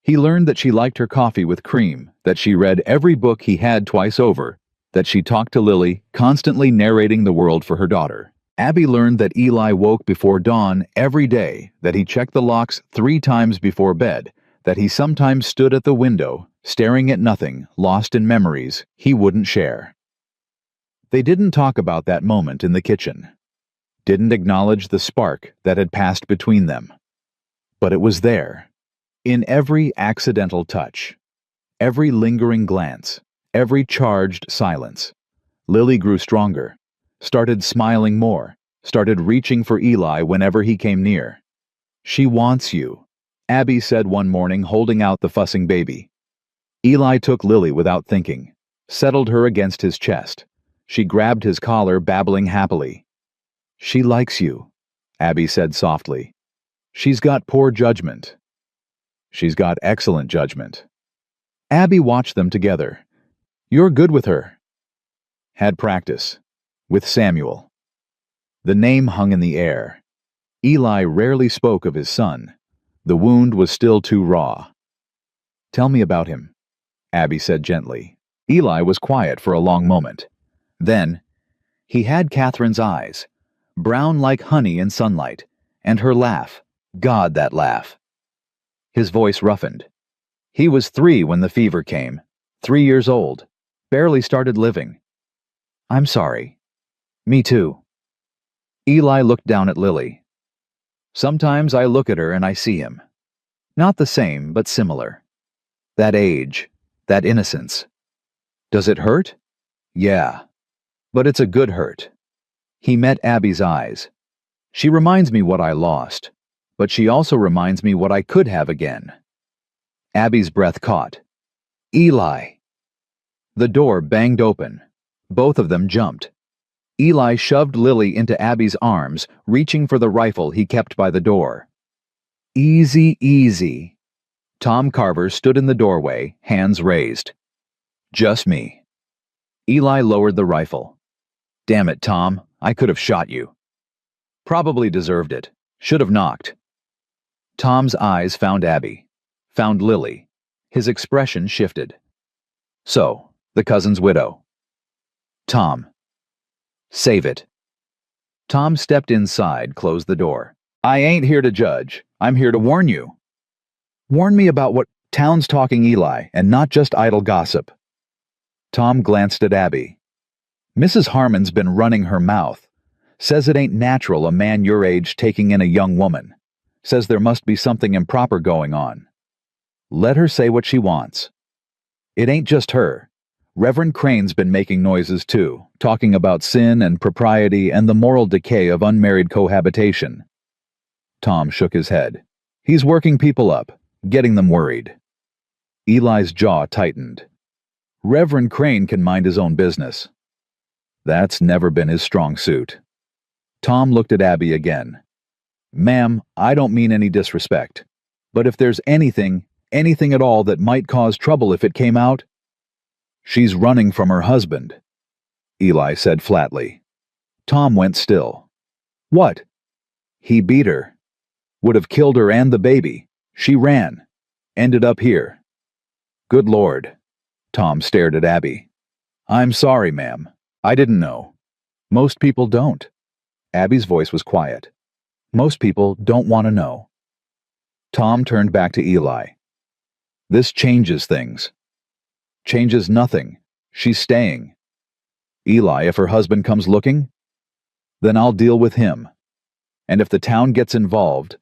He learned that she liked her coffee with cream, that she read every book he had twice over, that she talked to Lily, constantly narrating the world for her daughter. Abby learned that Eli woke before dawn every day, that he checked the locks 3 times before bed, that he sometimes stood at the window, staring at nothing, lost in memories he wouldn't share. They didn't talk about that moment in the kitchen. Didn't acknowledge the spark that had passed between them. But it was there, in every accidental touch, every lingering glance, every charged silence. Lily grew stronger, started smiling more, started reaching for Eli whenever he came near. She wants you, Abby said one morning, holding out the fussing baby. Eli took Lily without thinking, settled her against his chest. She grabbed his collar, babbling happily. She likes you, Abby said softly. She's got poor judgment. She's got excellent judgment. Abby watched them together. You're good with her. Had practice. With Samuel. The name hung in the air. Eli rarely spoke of his son. The wound was still too raw. "Tell me about him," Abby said gently. Eli was quiet for a long moment. Then, he had Catherine's eyes, brown like honey in sunlight, and her laugh. God, that laugh! His voice roughened. He was 3 when the fever came, 3 years old, barely started living. "I'm sorry." "Me too." Eli looked down at Lily. "Sometimes I look at her and I see him. Not the same, but similar. That age, that innocence. Does it hurt? Yeah. But it's a good hurt." He met Abby's eyes. "She reminds me what I lost, but she also reminds me what I could have again." Abby's breath caught. "Eli!" The door banged open. Both of them jumped. Eli shoved Lily into Abby's arms, reaching for the rifle he kept by the door. "Easy, easy." Tom Carver stood in the doorway, hands raised. "Just me." Eli lowered the rifle. "Damn it, Tom, I could have shot you." "Probably deserved it. Should have knocked." Tom's eyes found Abby, found Lily. His expression shifted. "So, the cousin's widow." "Tom." "Save it." Tom stepped inside, closed the door. "I ain't here to judge. I'm here to warn you." "Warn me about what?" "Town's talking, Eli, and not just idle gossip." Tom glanced at Abby. "Mrs. Harmon's been running her mouth. Says it ain't natural a man your age taking in a young woman. Says there must be something improper going on. Let her say what she wants. It ain't just her. Reverend Crane's been making noises too, talking about sin and propriety and the moral decay of unmarried cohabitation." Tom shook his head. "He's working people up, getting them worried." Eli's jaw tightened. "Reverend Crane can mind his own business." That's never been his strong suit. Tom looked at Abby again. "Ma'am, I don't mean any disrespect, but if there's anything at all that might cause trouble if it came out—" "She's running from her husband," Eli said flatly. Tom went still. "What?" "He beat her. Would have killed her and the baby. She ran. Ended up here." "Good Lord." Tom stared at Abby. "I'm sorry, ma'am. I didn't know. Most people don't." Abby's voice was quiet. "Most people don't want to know." Tom turned back to Eli. "This changes things." "Changes nothing. She's staying." "Eli, if her husband comes looking?" "Then I'll deal with him. And if the town gets involved,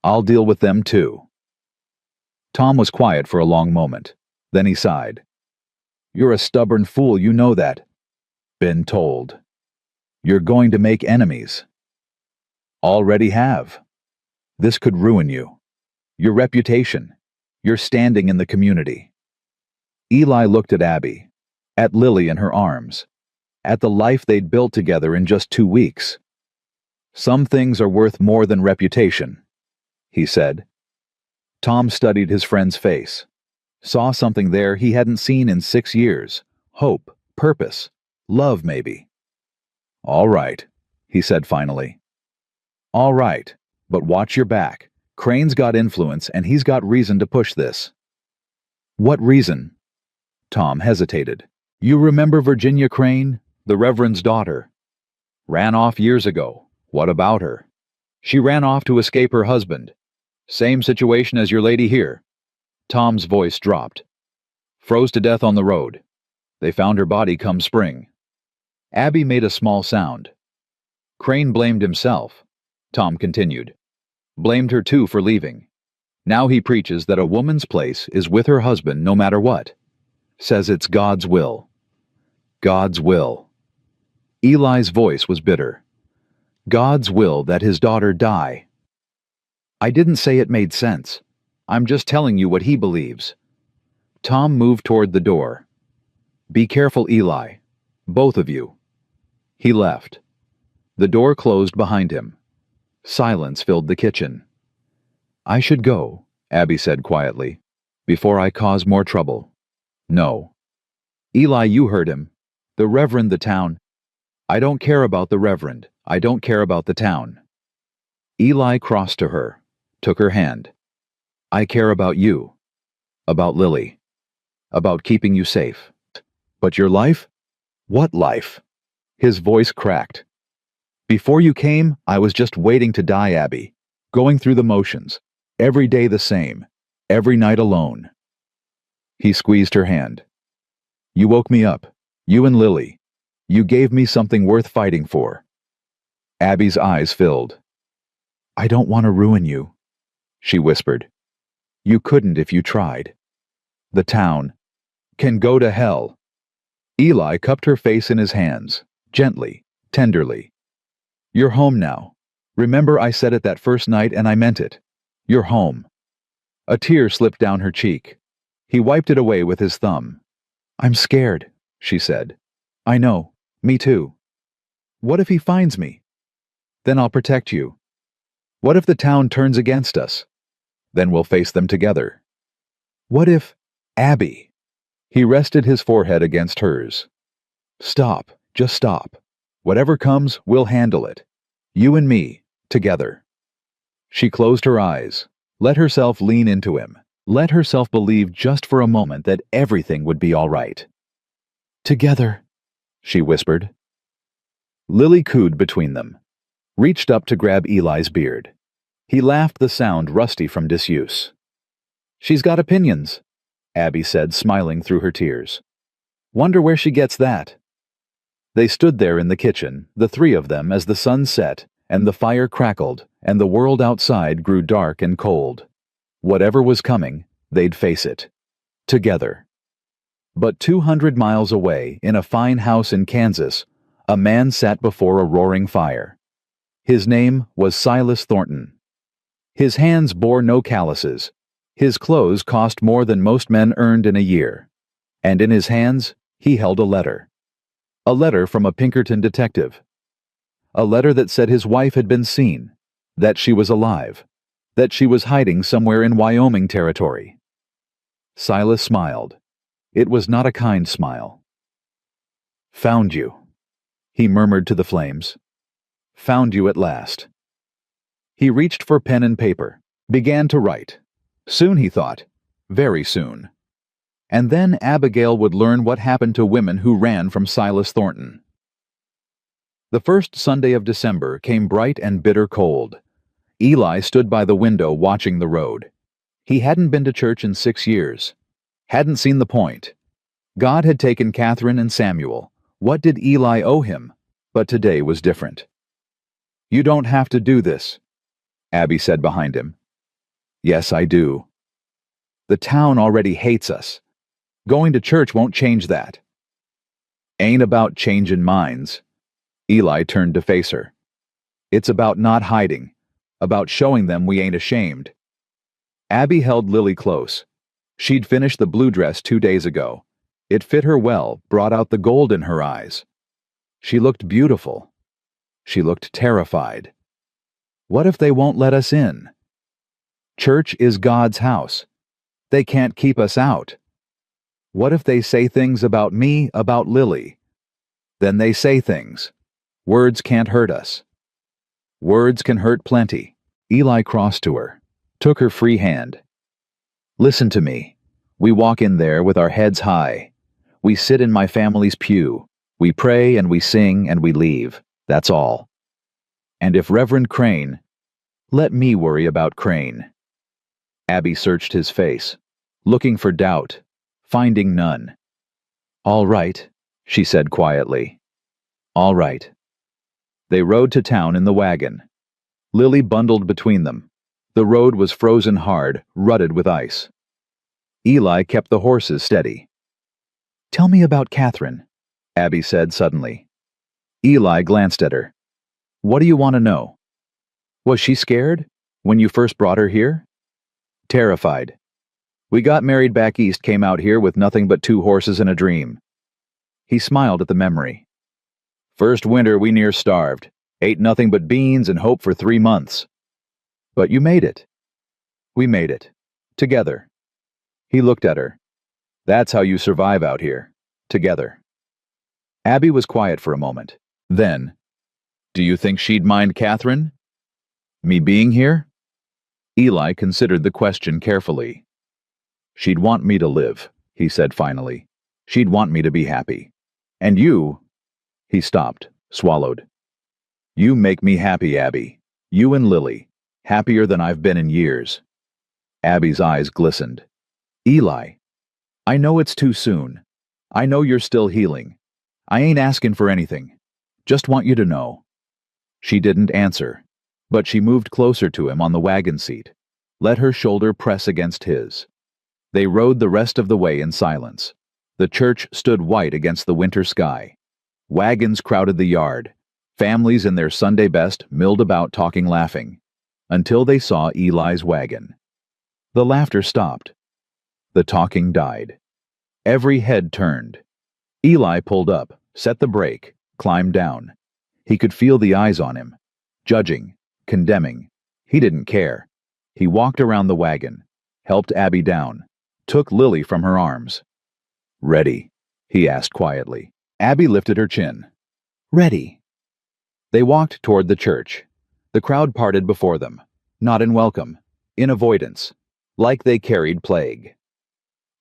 I'll deal with them too." Tom was quiet for a long moment. Then he sighed. "You're a stubborn fool, you know that." "Been told." "You're going to make enemies." "Already have. This could ruin you. Your reputation. Your standing in the community." Eli looked at Abby, at Lily in her arms, at the life they'd built together in just 2 weeks. "Some things are worth more than reputation," he said. Tom studied his friend's face, saw something there he hadn't seen in 6 years. Hope, purpose, love maybe. "All right," he said finally. "All right, but watch your back. Crane's got influence and he's got reason to push this." "What reason?" Tom hesitated. "You remember Virginia Crane, the Reverend's daughter? Ran off years ago. What about her?" "She ran off to escape her husband. Same situation as your lady here." Tom's voice dropped. "Froze to death on the road. They found her body come spring." Abby made a small sound. "Crane blamed himself," Tom continued. "Blamed her too for leaving. Now he preaches that a woman's place is with her husband no matter what. Says it's God's will." God's will. Eli's voice was bitter. God's will that his daughter die. "I didn't say it made sense. I'm just telling you what he believes." Tom moved toward the door. "Be careful, Eli. Both of you." He left. The door closed behind him. Silence filled the kitchen. "I should go," Abby said quietly, "before I cause more trouble." "No." "Eli, you heard him. The Reverend, the town—" "I don't care about the Reverend. I don't care about the town." Eli crossed to her, took her hand. I care about you, about Lily, about keeping you safe. But your life? What life? His voice cracked. Before you came, I was just waiting to die, Abby, going through the motions, every day the same, every night alone. He squeezed her hand. You woke me up, you and Lily. You gave me something worth fighting for. Abby's eyes filled. I don't want to ruin you, she whispered. You couldn't if you tried. The town can go to hell. Eli cupped her face in his hands, gently, tenderly. You're home now. Remember I said it that first night and I meant it. You're home. A tear slipped down her cheek. He wiped it away with his thumb. I'm scared, she said. I know, me too. What if he finds me? Then I'll protect you. What if the town turns against us? Then we'll face them together. What if, Abby? He rested his forehead against hers. Stop, just stop. Whatever comes, we'll handle it. You and me, together. She closed her eyes, let herself lean into him, let herself believe just for a moment that everything would be all right. Together, she whispered. Lily cooed between them, reached up to grab Eli's beard. He laughed, the sound rusty from disuse. She's got opinions, Abby said, smiling through her tears. Wonder where she gets that. They stood there in the kitchen, the three of them, as the sun set, and the fire crackled, and the world outside grew dark and cold. Whatever was coming, they'd face it. Together. But 200 miles away, in a fine house in Kansas, a man sat before a roaring fire. His name was Silas Thornton. His hands bore no calluses. His clothes cost more than most men earned in a year. And in his hands, he held a letter. A letter from a Pinkerton detective. A letter that said his wife had been seen, that she was alive, that she was hiding somewhere in Wyoming territory. Silas smiled. It was not a kind smile. Found you, he murmured to the flames. Found you at last. He reached for pen and paper, began to write. Soon, he thought, very soon. And then Abigail would learn what happened to women who ran from Silas Thornton. The first Sunday of December came bright and bitter cold. Eli stood by the window watching the road. He hadn't been to church in 6 years. Hadn't seen the point. God had taken Catherine and Samuel. What did Eli owe him? But today was different. You don't have to do this, Abby said behind him. Yes, I do. The town already hates us. Going to church won't change that. Ain't about changing minds. Eli turned to face her. It's about not hiding, about showing them we ain't ashamed. Abby held Lily close. She'd finished the blue dress 2 days ago. It fit her well, brought out the gold in her eyes. She looked beautiful. She looked terrified. What if they won't let us in? Church is God's house. They can't keep us out. What if they say things about me, about Lily? Then they say things. Words can't hurt us. Words can hurt plenty. Eli crossed to her, took her free hand. Listen to me. We walk in there with our heads high. We sit in my family's pew. We pray and we sing and we leave. That's all. And if Reverend Crane, let me worry about Crane. Abby searched his face, looking for doubt, finding none. All right, she said quietly. All right. They rode to town in the wagon. Lily bundled between them. The road was frozen hard, rutted with ice. Eli kept the horses steady. Tell me about Catherine, Abby said suddenly. Eli glanced at her. What do you want to know? Was she scared when you first brought her here? Terrified. We got married back east, came out here with nothing but 2 horses and a dream. He smiled at the memory. First winter we near starved, ate nothing but beans and hope for 3 months. But you made it. We made it. Together. He looked at her. That's how you survive out here. Together. Abby was quiet for a moment. Then, do you think she'd mind Catherine? Me being here? Eli considered the question carefully. She'd want me to live, he said finally. She'd want me to be happy. And you... He stopped, swallowed. You make me happy, Abby. You and Lily. Happier than I've been in years. Abby's eyes glistened. Eli, I know it's too soon. I know you're still healing. I ain't asking for anything. Just want you to know. She didn't answer, but she moved closer to him on the wagon seat, let her shoulder press against his. They rode the rest of the way in silence. The church stood white against the winter sky. Wagons crowded the yard. Families in their Sunday best milled about talking, laughing, until they saw Eli's wagon. The laughter stopped. The talking died. Every head turned. Eli pulled up, set the brake, climbed down. He could feel the eyes on him, judging, condemning. He didn't care. He walked around the wagon, helped Abby down, took Lily from her arms. Ready? He asked quietly. Abby lifted her chin. Ready. They walked toward the church. The crowd parted before them, not in welcome, in avoidance, like they carried plague.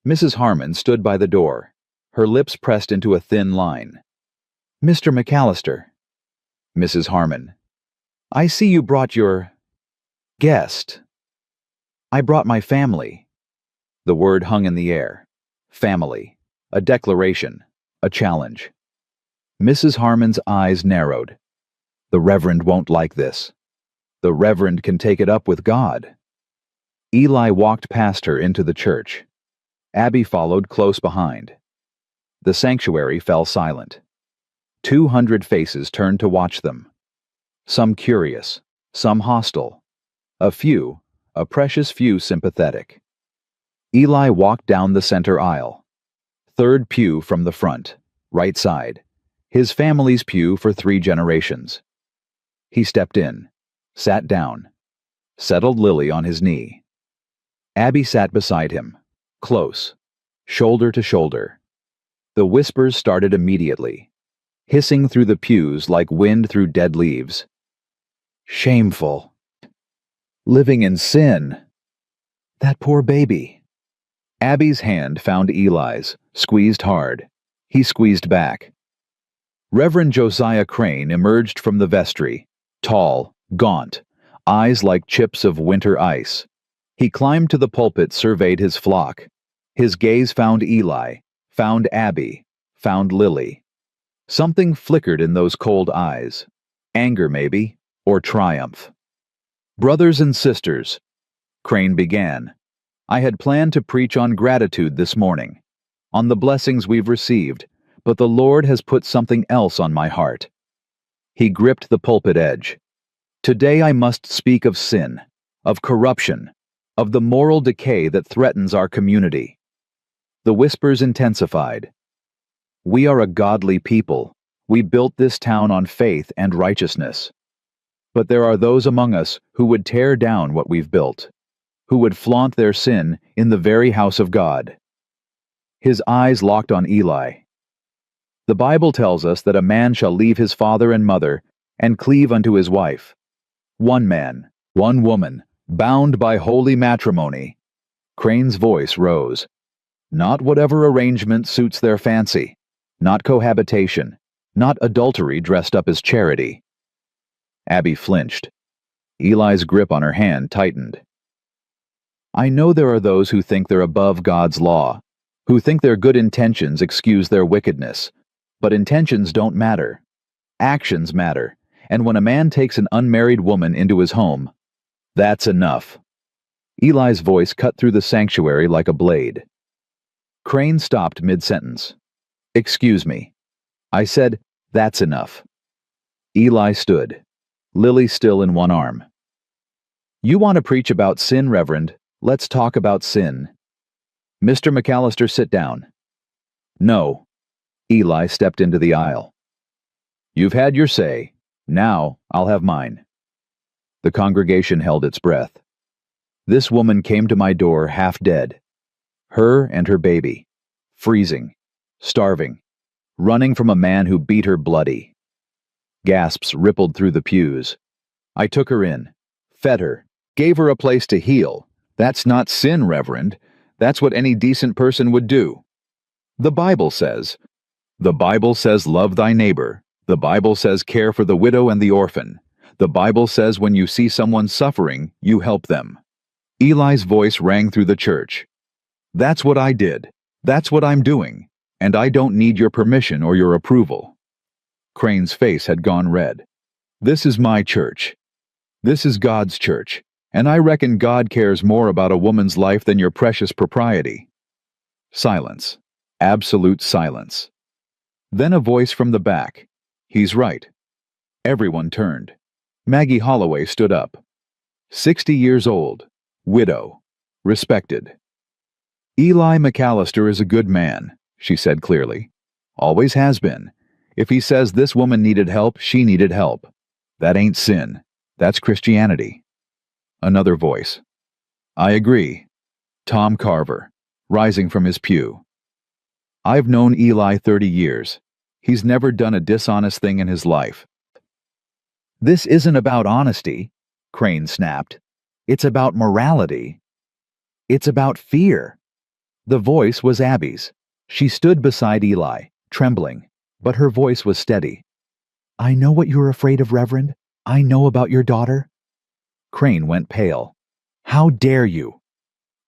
Mrs. Harmon stood by the door, her lips pressed into a thin line. Mr. McAllister. Mrs. Harmon. I see you brought your... guest. I brought my family. The word hung in the air. Family. A declaration. A challenge. Mrs. Harmon's eyes narrowed. The Reverend won't like this. The Reverend can take it up with God. Eli walked past her into the church. Abby followed close behind. The sanctuary fell silent. 200 faces turned to watch them. Some curious, some hostile. A precious few sympathetic. Eli walked down the center aisle. Third pew from the front, right side. His family's pew for 3 generations. He stepped in, sat down, settled Lily on his knee. Abby sat beside him, close, shoulder to shoulder. The whispers started immediately, hissing through the pews like wind through dead leaves. Shameful. Living in sin. That poor baby. Abby's hand found Eli's, squeezed hard. He squeezed back. Reverend Josiah Crane emerged from the vestry, tall, gaunt, eyes like chips of winter ice. He climbed to the pulpit, surveyed his flock. His gaze found Eli, found Abby, found Lily. Something flickered in those cold eyes. Anger, maybe, or triumph. Brothers and sisters, Crane began, I had planned to preach on gratitude this morning, on the blessings we've received, but the Lord has put something else on my heart. He gripped the pulpit edge. Today I must speak of sin, of corruption, of the moral decay that threatens our community. The whispers intensified. We are a godly people. We built this town on faith and righteousness. But there are those among us who would tear down what we've built, who would flaunt their sin in the very house of God. His eyes locked on Eli. The Bible tells us that a man shall leave his father and mother and cleave unto his wife. One man, one woman, bound by holy matrimony. Crane's voice rose. Not whatever arrangement suits their fancy. Not cohabitation. Not adultery dressed up as charity. Abby flinched. Eli's grip on her hand tightened. I know there are those who think they're above God's law, who think their good intentions excuse their wickedness, but intentions don't matter. Actions matter, and when a man takes an unmarried woman into his home, that's enough. Eli's voice cut through the sanctuary like a blade. Crane stopped mid-sentence. Excuse me. I said, that's enough. Eli stood, Lily still in one arm. You want to preach about sin, Reverend? Let's talk about sin. Mr. McAllister, sit down. No. Eli stepped into the aisle. You've had your say. Now I'll have mine. The congregation held its breath. This woman came to my door half dead. Her and her baby. Freezing. Starving. Running from a man who beat her bloody. Gasps rippled through the pews. I took her in. fed her, gave her a place to heal. That's not sin, Reverend. That's what any decent person would do. The Bible says love thy neighbor. The Bible says care for the widow and the orphan. The Bible says when you see someone suffering, you help them. Eli's voice rang through the church. That's what I did. That's what I'm doing. And I don't need your permission or your approval. Crane's face had gone red. This is my church. This is God's church, and I reckon God cares more about a woman's life than your precious propriety. Silence. Absolute silence. Then a voice from the back. He's right. Everyone turned. Maggie Holloway stood up. 60 years old. Widow. Respected. Eli McAllister is a good man, she said clearly. Always has been. If he says this woman needed help, she needed help. That ain't sin. That's Christianity. Another voice. I agree. Tom Carver, rising from his pew. I've known Eli 30 years. He's never done a dishonest thing in his life. This isn't about honesty, Crane snapped. It's about morality. It's about fear. The voice was Abby's. She stood beside Eli, trembling, but her voice was steady. I know what you're afraid of, Reverend. I know about your daughter. Crane went pale. How dare you?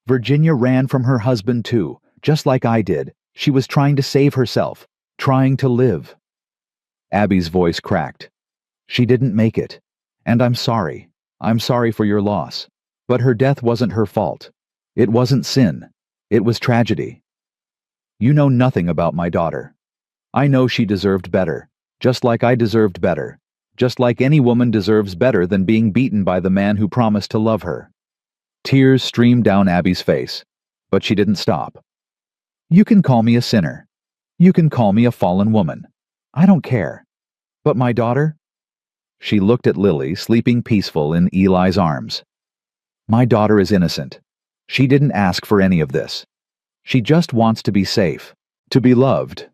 Virginia ran from her husband too, just like I did. She was trying to save herself, trying to live. Abby's voice cracked. She didn't make it. And I'm sorry. I'm sorry for your loss. But her death wasn't her fault. It wasn't sin. It was tragedy. You know nothing about my daughter. I know she deserved better, just like I deserved better, just like any woman deserves better than being beaten by the man who promised to love her. Tears streamed down Abby's face, but she didn't stop. You can call me a sinner. You can call me a fallen woman. I don't care. But my daughter? She looked at Lily, sleeping peaceful in Eli's arms. My daughter is innocent. She didn't ask for any of this. She just wants to be safe, to be loved.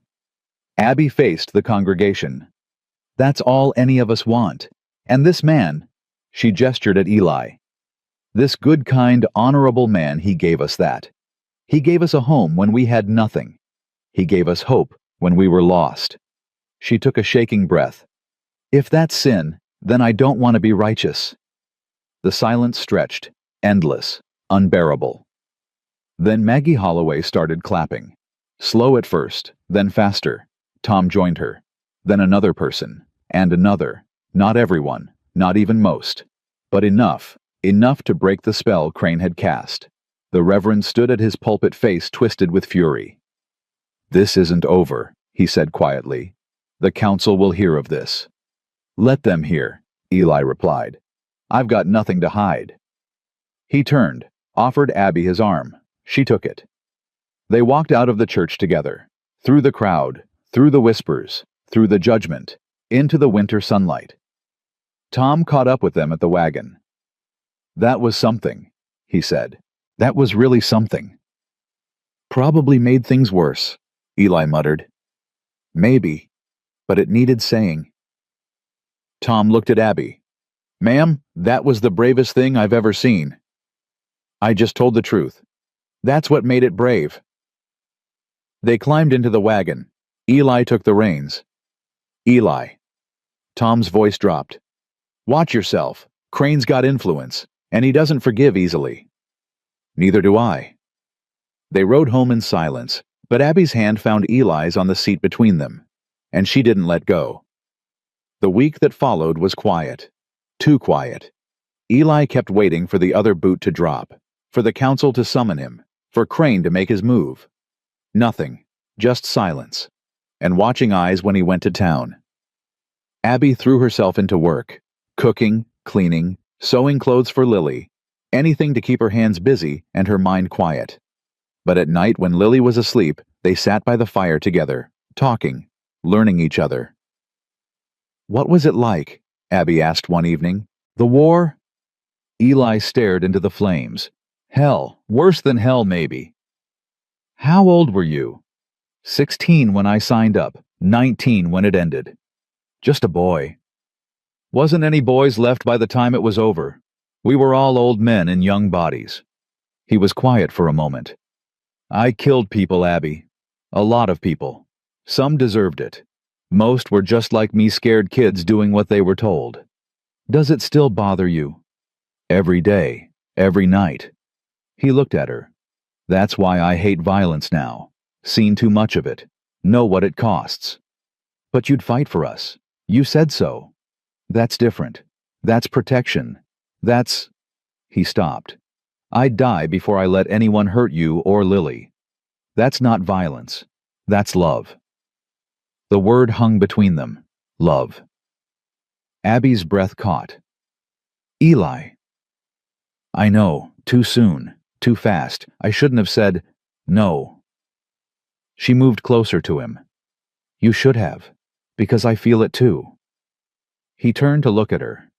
Abby faced the congregation. That's all any of us want. And this man, she gestured at Eli. This good, kind, honorable man, he gave us that. He gave us a home when we had nothing. He gave us hope when we were lost. She took a shaking breath. If that's sin, then I don't want to be righteous. The silence stretched, endless, unbearable. Then Maggie Holloway started clapping. Slow at first, then faster. Tom joined her. Then another person, and another. Not everyone, not even most. But enough to break the spell Crane had cast. The Reverend stood at his pulpit, face twisted with fury. This isn't over, he said quietly. The council will hear of this. Let them hear, Eli replied. I've got nothing to hide. He turned, offered Abby his arm. She took it. They walked out of the church together, through the crowd, through the whispers, through the judgment, into the winter sunlight. Tom caught up with them at the wagon. That was something, he said. That was really something. Probably made things worse, Eli muttered. Maybe, but it needed saying. Tom looked at Abby. Ma'am, that was the bravest thing I've ever seen. I just told the truth. That's what made it brave. They climbed into the wagon. Eli took the reins. Eli. Tom's voice dropped. Watch yourself. Crane's got influence, and he doesn't forgive easily. Neither do I. They rode home in silence, but Abby's hand found Eli's on the seat between them, and she didn't let go. The week that followed was quiet. Too quiet. Eli kept waiting for the other boot to drop, for the council to summon him, for Crane to make his move. Nothing, just silence, and watching eyes when he went to town. Abby threw herself into work, cooking, cleaning, sewing clothes for Lily, anything to keep her hands busy and her mind quiet. But at night when Lily was asleep, they sat by the fire together, talking, learning each other. What was it like? Abby asked one evening. The war? Eli stared into the flames. Hell, worse than hell maybe. How old were you? 16 when I signed up, 19 when it ended. Just a boy. Wasn't any boys left by the time it was over. We were all old men in young bodies. He was quiet for a moment. I killed people, Abby. A lot of people. Some deserved it. Most were just like me, scared kids doing what they were told. Does it still bother you? Every day, every night. He looked at her. That's why I hate violence now. Seen too much of it. Know what it costs. But you'd fight for us. You said so. That's different. That's protection. That's... He stopped. I'd die before I let anyone hurt you or Lily. That's not violence. That's love. The word hung between them. Love. Abby's breath caught. Eli. I know, too soon, too fast. I shouldn't have said, no. She moved closer to him. You should have, because I feel it too. He turned to look at her.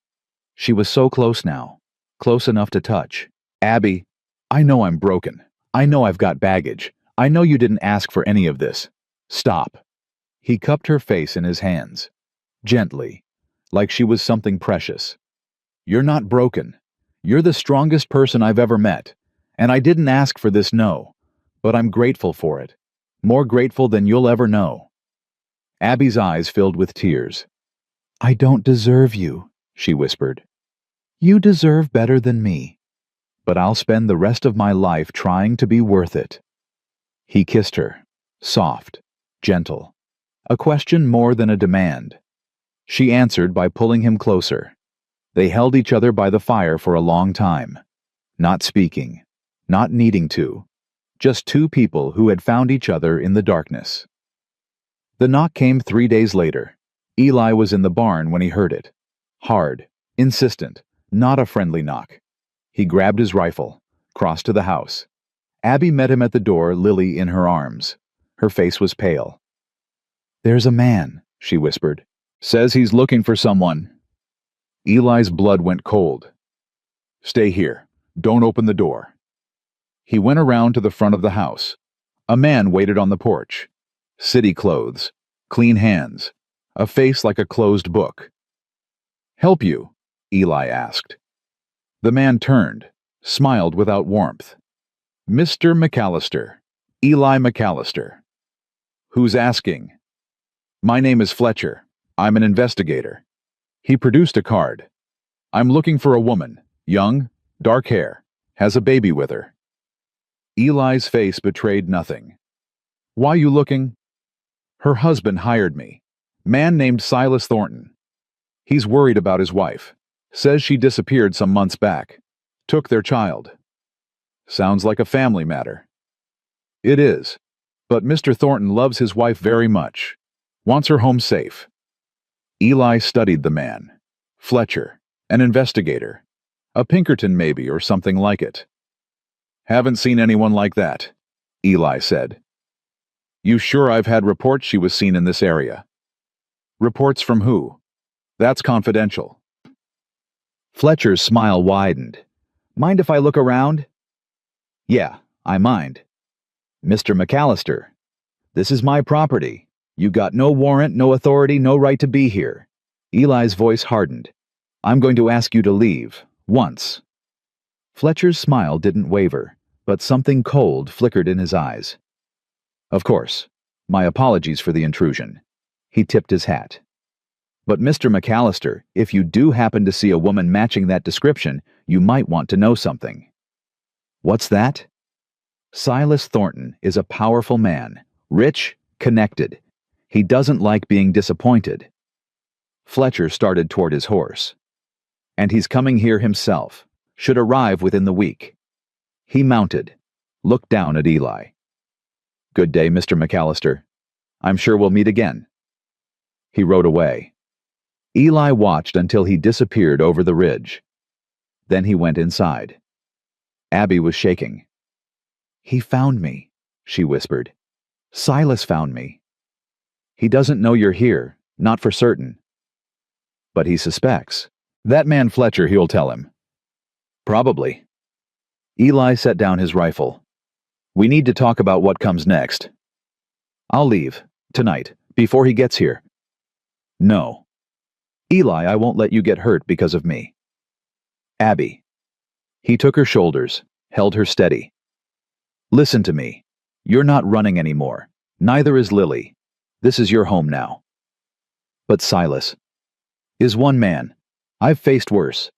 She was so close now, close enough to touch. Abby, I know I'm broken. I know I've got baggage. I know you didn't ask for any of this. Stop. He cupped her face in his hands, gently, like she was something precious. You're not broken. You're the strongest person I've ever met, and I didn't ask for this, no, but I'm grateful for it. More grateful than you'll ever know. Abby's eyes filled with tears. I don't deserve you, she whispered. You deserve better than me, but I'll spend the rest of my life trying to be worth it. He kissed her, soft, gentle, a question more than a demand. She answered by pulling him closer. They held each other by the fire for a long time, not speaking, not needing to, just two people who had found each other in the darkness. The knock came 3 days later. Eli was in the barn when he heard it. Hard, insistent, not a friendly knock. He grabbed his rifle, crossed to the house. Abby met him at the door, Lily in her arms. Her face was pale. There's a man, she whispered. Says he's looking for someone. Eli's blood went cold. Stay here. Don't open the door. He went around to the front of the house. A man waited on the porch. City clothes, clean hands, a face like a closed book. Help you? Eli asked. The man turned, smiled without warmth. Mr. McAllister. Eli McAllister. Who's asking? My name is Fletcher. I'm an investigator. He produced a card. I'm looking for a woman, young, dark hair, has a baby with her. Eli's face betrayed nothing. Why you looking? Her husband hired me. Man named Silas Thornton. He's worried about his wife. Says she disappeared some months back. Took their child. Sounds like a family matter. It is. But Mr. Thornton loves his wife very much. Wants her home safe. Eli studied the man. Fletcher, an investigator. A Pinkerton maybe, or something like it. Haven't seen anyone like that, Eli said. You sure? I've had reports she was seen in this area. Reports from who? That's confidential. Fletcher's smile widened. Mind if I look around? Yeah, I mind. Mr. McAllister, this is my property. You got no warrant, no authority, no right to be here. Eli's voice hardened. I'm going to ask you to leave, once. Fletcher's smile didn't waver, but something cold flickered in his eyes. Of course. My apologies for the intrusion. He tipped his hat. But Mr. McAllister, if you do happen to see a woman matching that description, you might want to know something. What's that? Silas Thornton is a powerful man, rich, connected. He doesn't like being disappointed. Fletcher started toward his horse. And he's coming here himself. Should arrive within the week. He mounted, looked down at Eli. Good day, Mr. McAllister. I'm sure we'll meet again. He rode away. Eli watched until he disappeared over the ridge. Then he went inside. Abby was shaking. He found me, she whispered. Silas found me. He doesn't know you're here, not for certain. But he suspects. That man Fletcher, he'll tell him. Probably. Eli set down his rifle. We need to talk about what comes next. I'll leave, tonight, before he gets here. No. Eli, I won't let you get hurt because of me. Abby, He took her shoulders, held her steady. Listen to me. You're not running anymore. Neither is Lily. This is your home now. But Silas is one man. I've faced worse.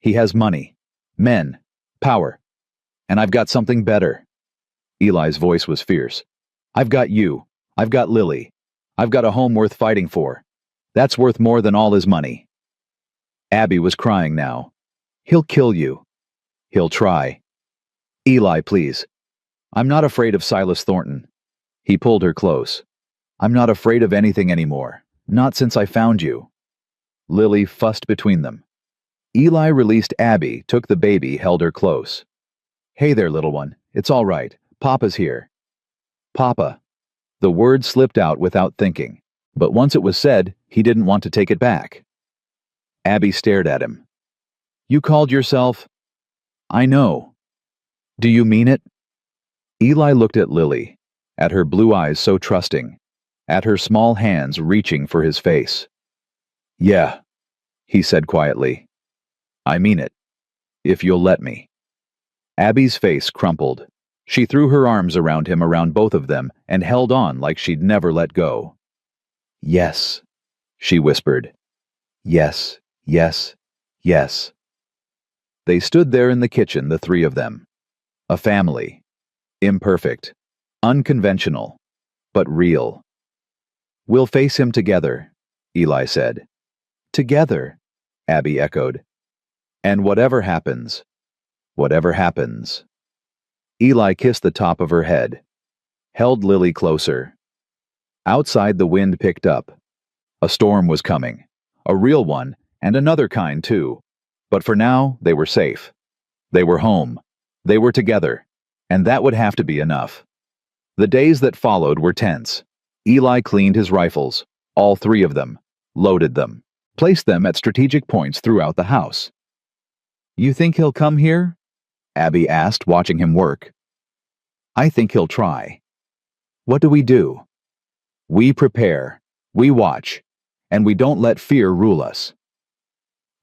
He has money, men, power. And I've got something better. Eli's voice was fierce. I've got you. I've got Lily. I've got a home worth fighting for. That's worth more than all his money. Abby was crying now. He'll kill you. He'll try. Eli, please. I'm not afraid of Silas Thornton. He pulled her close. I'm not afraid of anything anymore. Not since I found you. Lily fussed between them. Eli released Abby, took the baby, held her close. Hey there, little one. It's all right. Papa's here. Papa. The word slipped out without thinking, but once it was said, he didn't want to take it back. Abby stared at him. You called yourself? I know. Do you mean it? Eli looked at Lily, at her blue eyes so trusting, at her small hands reaching for his face. Yeah, he said quietly. I mean it, if you'll let me. Abby's face crumpled. She threw her arms around him, around both of them, and held on like she'd never let go. Yes, she whispered. Yes, yes, yes. They stood there in the kitchen, the three of them. A family. Imperfect. Unconventional. But real. We'll face him together, Eli said. Together, Abby echoed. And whatever happens, whatever happens. Eli kissed the top of her head, held Lily closer. Outside, the wind picked up. A storm was coming, a real one, and another kind too. But for now, they were safe. They were home. They were together, and that would have to be enough. The days that followed were tense. Eli cleaned his rifles, all three of them, loaded them, placed them at strategic points throughout the house. You think he'll come here? Abby asked, watching him work. I think he'll try. What do? We prepare, we watch, and we don't let fear rule us.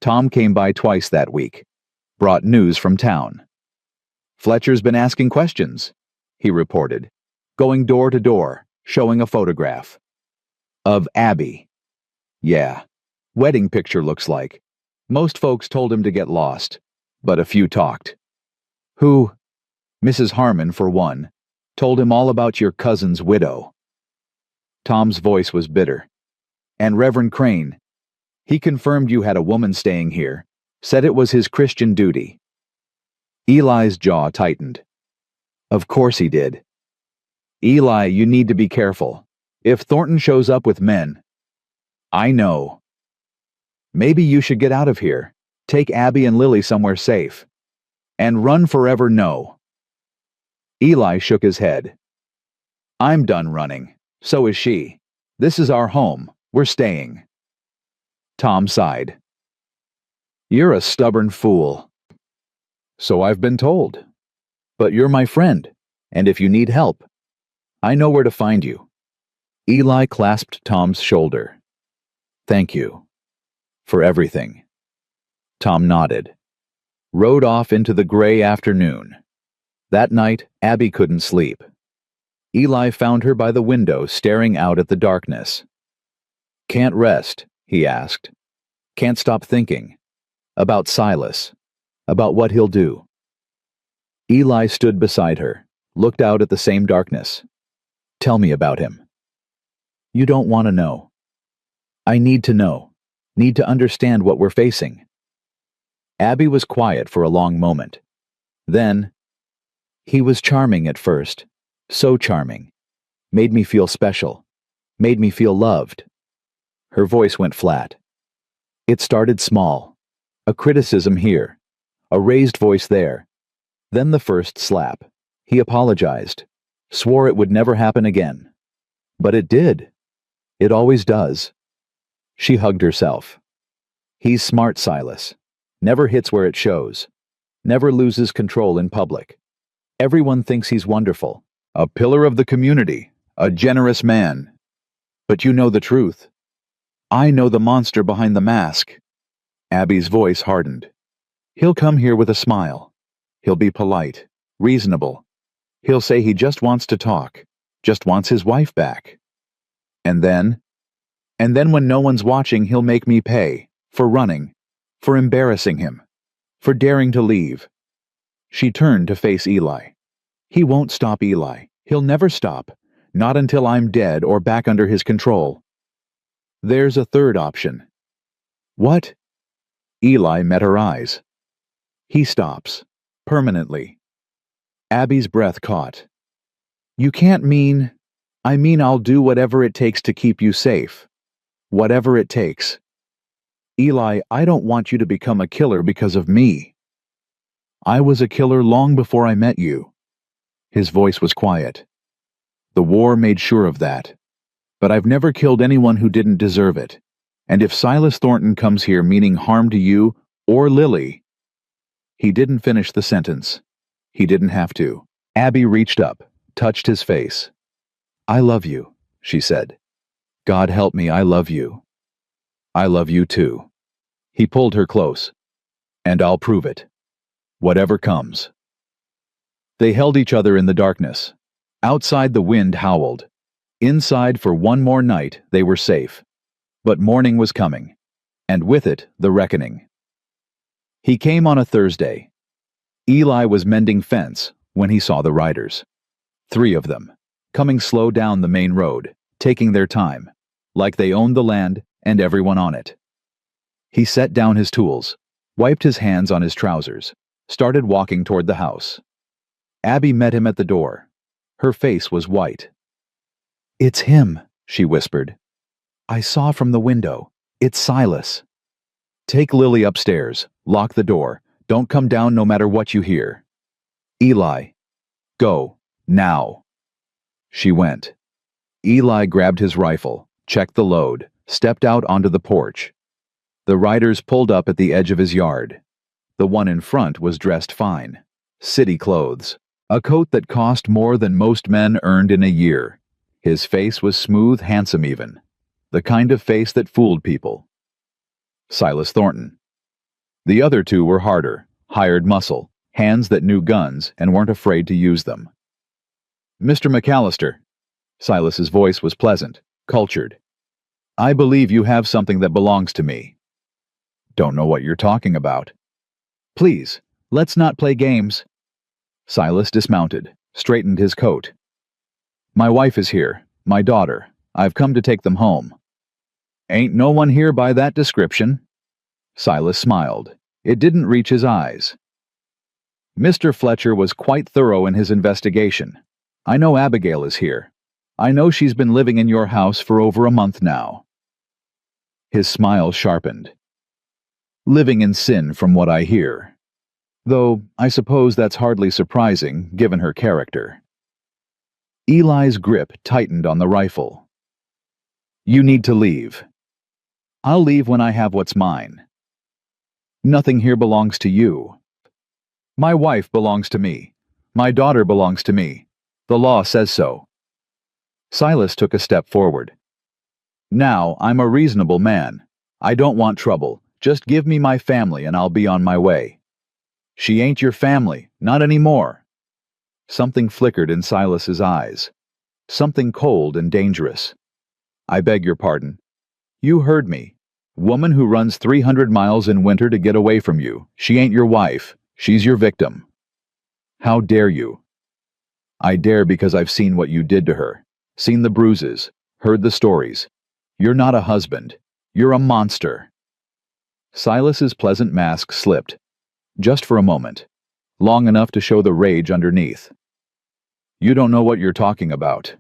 Tom came by twice that week, brought news from town. Fletcher's been asking questions, he reported, going door to door, showing a photograph. Of Abby. Yeah, wedding picture looks like. Most folks told him to get lost, but a few talked. Who? Mrs. Harmon, for one, told him all about your cousin's widow. Tom's voice was bitter. And Reverend Crane. He confirmed you had a woman staying here, said it was his Christian duty. Eli's jaw tightened. Of course he did. Eli, you need to be careful. If Thornton shows up with men. I know. Maybe you should get out of here. Take Abby and Lily somewhere safe. And run forever, no. Eli shook his head. I'm done running. So is she. This is our home. We're staying. Tom sighed. You're a stubborn fool. So I've been told. But you're my friend, and if you need help, I know where to find you. Eli clasped Tom's shoulder. Thank you. For everything. Tom nodded. Rode off into the gray afternoon. That night, Abby couldn't sleep. Eli found her by the window staring out at the darkness. Can't rest, he asked. Can't stop thinking. About Silas. About what he'll do. Eli stood beside her, looked out at the same darkness. Tell me about him. You don't want to know. I need to know. Need to understand what we're facing. Abby was quiet for a long moment. Then, he was charming at first. So charming. Made me feel special. Made me feel loved. Her voice went flat. It started small. A criticism here. A raised voice there. Then the first slap. He apologized. Swore it would never happen again. But it did. It always does. She hugged herself. He's smart, Silas. Never hits where it shows. Never loses control in public. Everyone thinks he's wonderful. A pillar of the community. A generous man. But you know the truth. I know the monster behind the mask. Abby's voice hardened. He'll come here with a smile. He'll be polite, reasonable. He'll say he just wants to talk, just wants his wife back. And then when no one's watching, he'll make me pay, for running, for embarrassing him, for daring to leave. She turned to face Eli. He won't stop, Eli. He'll never stop, not until I'm dead or back under his control. There's a third option. What? Eli met her eyes. He stops, permanently. Abby's breath caught. You can't mean... I mean, I'll do whatever it takes to keep you safe. Whatever it takes. Eli, I don't want you to become a killer because of me. I was a killer long before I met you. His voice was quiet. The war made sure of that. But I've never killed anyone who didn't deserve it. And if Silas Thornton comes here meaning harm to you or Lily... He didn't finish the sentence. He didn't have to. Abby reached up, touched his face. I love you, she said. God help me, I love you. I love you too. He pulled her close. And I'll prove it. Whatever comes. They held each other in the darkness. Outside the wind howled. Inside for one more night they were safe. But morning was coming. And with it, the reckoning. He came on a Thursday. Eli was mending fence when he saw the riders. 3 of them, coming slow down the main road, taking their time, like they owned the land and everyone on it. He set down his tools, wiped his hands on his trousers, started walking toward the house. Abby met him at the door. Her face was white. It's him, she whispered. I saw from the window. It's Silas. Take Lily upstairs, lock the door, don't come down no matter what you hear. Eli, go, now. She went. Eli grabbed his rifle, checked the load, stepped out onto the porch. The riders pulled up at the edge of his yard. The one in front was dressed fine. City clothes. A coat that cost more than most men earned in a year. His face was smooth, handsome even. The kind of face that fooled people. Silas Thornton. The other 2 were harder, hired muscle, hands that knew guns and weren't afraid to use them. Mr. McAllister. Silas's voice was pleasant, cultured. I believe you have something that belongs to me. Don't know what you're talking about. Please, let's not play games. Silas dismounted, straightened his coat. My wife is here, my daughter. I've come to take them home. Ain't no one here by that description. Silas smiled. It didn't reach his eyes. Mr. Fletcher was quite thorough in his investigation. I know Abigail is here. I know she's been living in your house for over a month now. His smile sharpened. Living in sin from what I hear. Though I suppose that's hardly surprising, given her character. Eli's grip tightened on the rifle. You need to leave. I'll leave when I have what's mine. Nothing here belongs to you. My wife belongs to me. My daughter belongs to me. The law says so. Silas took a step forward. Now, I'm a reasonable man. I don't want trouble. Just give me my family and I'll be on my way. She ain't your family, not anymore. Something flickered in Silas's eyes. Something cold and dangerous. I beg your pardon. You heard me. Woman who runs 300 miles in winter to get away from you. She ain't your wife. She's your victim. How dare you? I dare because I've seen what you did to her. Seen the bruises. Heard the stories. You're not a husband. You're a monster. Silas's pleasant mask slipped. Just for a moment. Long enough to show the rage underneath. You don't know what you're talking about.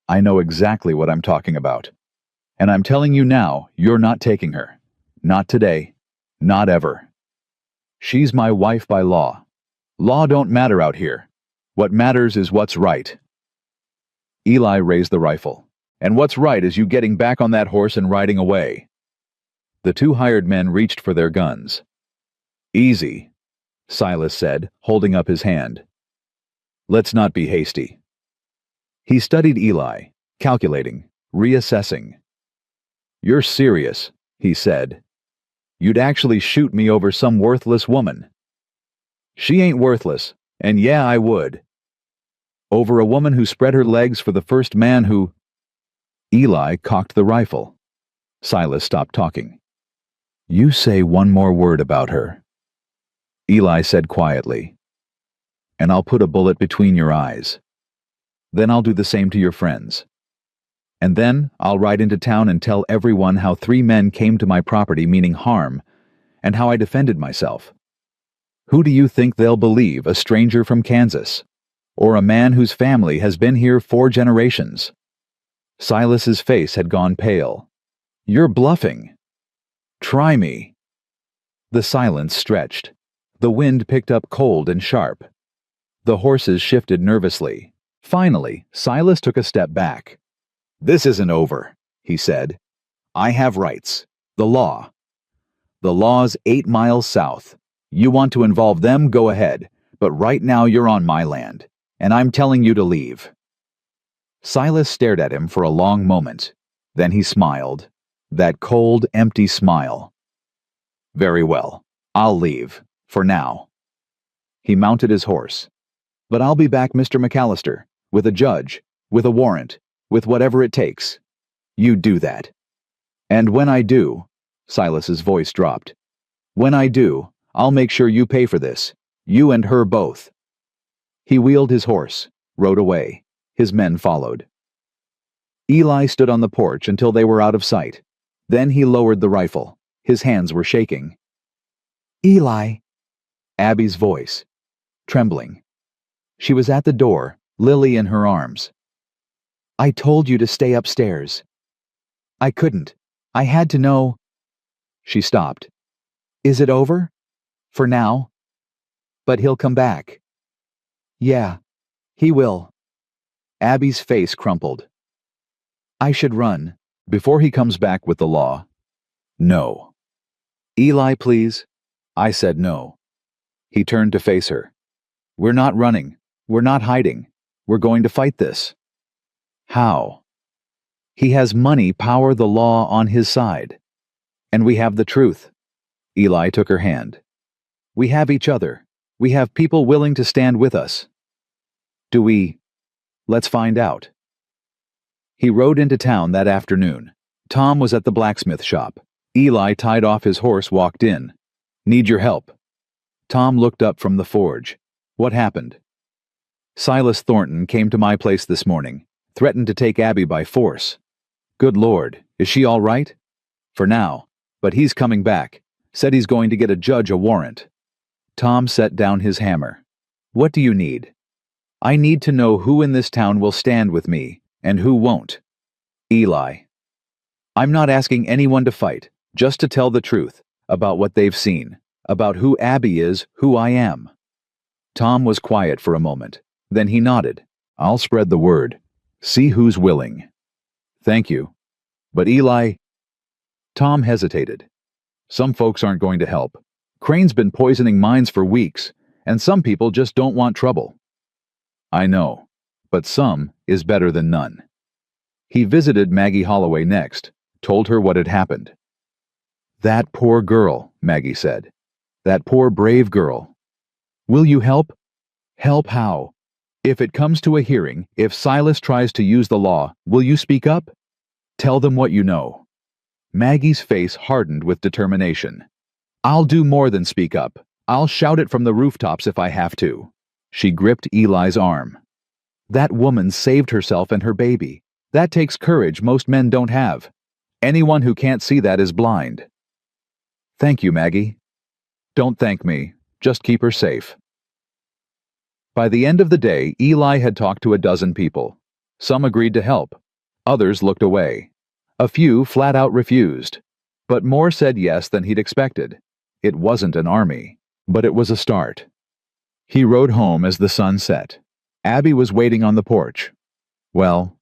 I know exactly what I'm talking about. And I'm telling you now, you're not taking her. Not today. Not ever. She's my wife by law. Law don't matter out here. What matters is what's right. Eli raised the rifle. And what's right is you getting back on that horse and riding away. The 2 hired men reached for their guns. Easy, Silas said, holding up his hand. Let's not be hasty. He studied Eli, calculating, reassessing. You're serious, he said. You'd actually shoot me over some worthless woman. She ain't worthless, and yeah, I would. Over a woman who spread her legs for the first man who... Eli cocked the rifle. Silas stopped talking. You say one more word about her. Eli said quietly, and I'll put a bullet between your eyes. Then I'll do the same to your friends. And then I'll ride into town and tell everyone how 3 men came to my property meaning harm, and how I defended myself. Who do you think they'll believe, a stranger from Kansas, or a man whose family has been here 4 generations? Silas's face had gone pale. You're bluffing. Try me. The silence stretched. The wind picked up cold and sharp. The horses shifted nervously. Finally, Silas took a step back. This isn't over, he said. I have rights. The law. The law's 8 miles south. You want to involve them, go ahead. But right now you're on my land, and I'm telling you to leave. Silas stared at him for a long moment. Then he smiled. That cold, empty smile. Very well. I'll leave. For now. He mounted his horse. But I'll be back, Mr. McAllister, with a judge, with a warrant, with whatever it takes. You do that. And when I do, Silas's voice dropped. When I do, I'll make sure you pay for this. You and her both. He wheeled his horse, rode away. His men followed. Eli stood on the porch until they were out of sight. Then he lowered the rifle. His hands were shaking. Eli. Abby's voice, trembling. She was at the door, Lily in her arms. I told you to stay upstairs. I couldn't. I had to know. She stopped. Is it over? For now? But he'll come back. Yeah, he will. Abby's face crumpled. I should run. Before he comes back with the law. No. Eli, please. I said no. He turned to face her. We're not running. We're not hiding. We're going to fight this. How? He has money, power, the law on his side. And we have the truth. Eli took her hand. We have each other. We have people willing to stand with us. Do we? Let's find out. He rode into town that afternoon. Tom was at the blacksmith shop. Eli, tied off his horse, walked in. Need your help. Tom looked up from the forge. What happened? Silas Thornton came to my place this morning, threatened to take Abby by force. Good Lord, is she all right? For now, but he's coming back. Said he's going to get a judge a warrant. Tom set down his hammer. What do you need? I need to know who in this town will stand with me, and who won't. Eli. I'm not asking anyone to fight, just to tell the truth, about what they've seen, about who Abby is, who I am. Tom was quiet for a moment. Then he nodded. I'll spread the word. See who's willing. Thank you. But Eli... Tom hesitated. Some folks aren't going to help. Crane's been poisoning minds for weeks, and some people just don't want trouble. I know, but some is better than none. He visited Maggie Holloway next, told her what had happened. That poor girl, Maggie said. That poor brave girl. Will you help? Help how? If it comes to a hearing, if Silas tries to use the law, will you speak up? Tell them what you know. Maggie's face hardened with determination. I'll do more than speak up. I'll shout it from the rooftops if I have to. She gripped Eli's arm. That woman saved herself and her baby. That takes courage most men don't have. Anyone who can't see that is blind. Thank you, Maggie. Don't thank me. Just keep her safe. By the end of the day, Eli had talked to a dozen people. Some agreed to help. Others looked away. A few flat out refused. But more said yes than he'd expected. It wasn't an army, but it was a start. He rode home as the sun set. Abby was waiting on the porch. Well,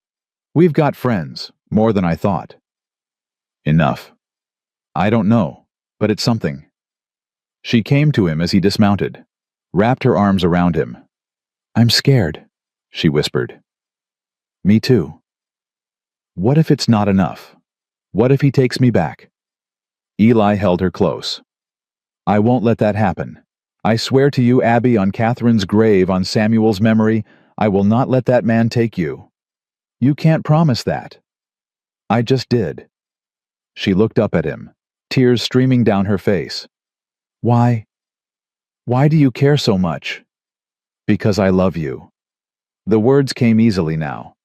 we've got friends, more than I thought. Enough. I don't know, but it's something. She came to him as he dismounted, wrapped her arms around him. I'm scared, she whispered. Me too. What if it's not enough? What if he takes me back? Eli held her close. I won't let that happen. I swear to you, Abby, on Catherine's grave, on Samuel's memory, I will not let that man take you. You can't promise that. I just did. She looked up at him, tears streaming down her face. Why? Why do you care so much? Because I love you. The words came easily now.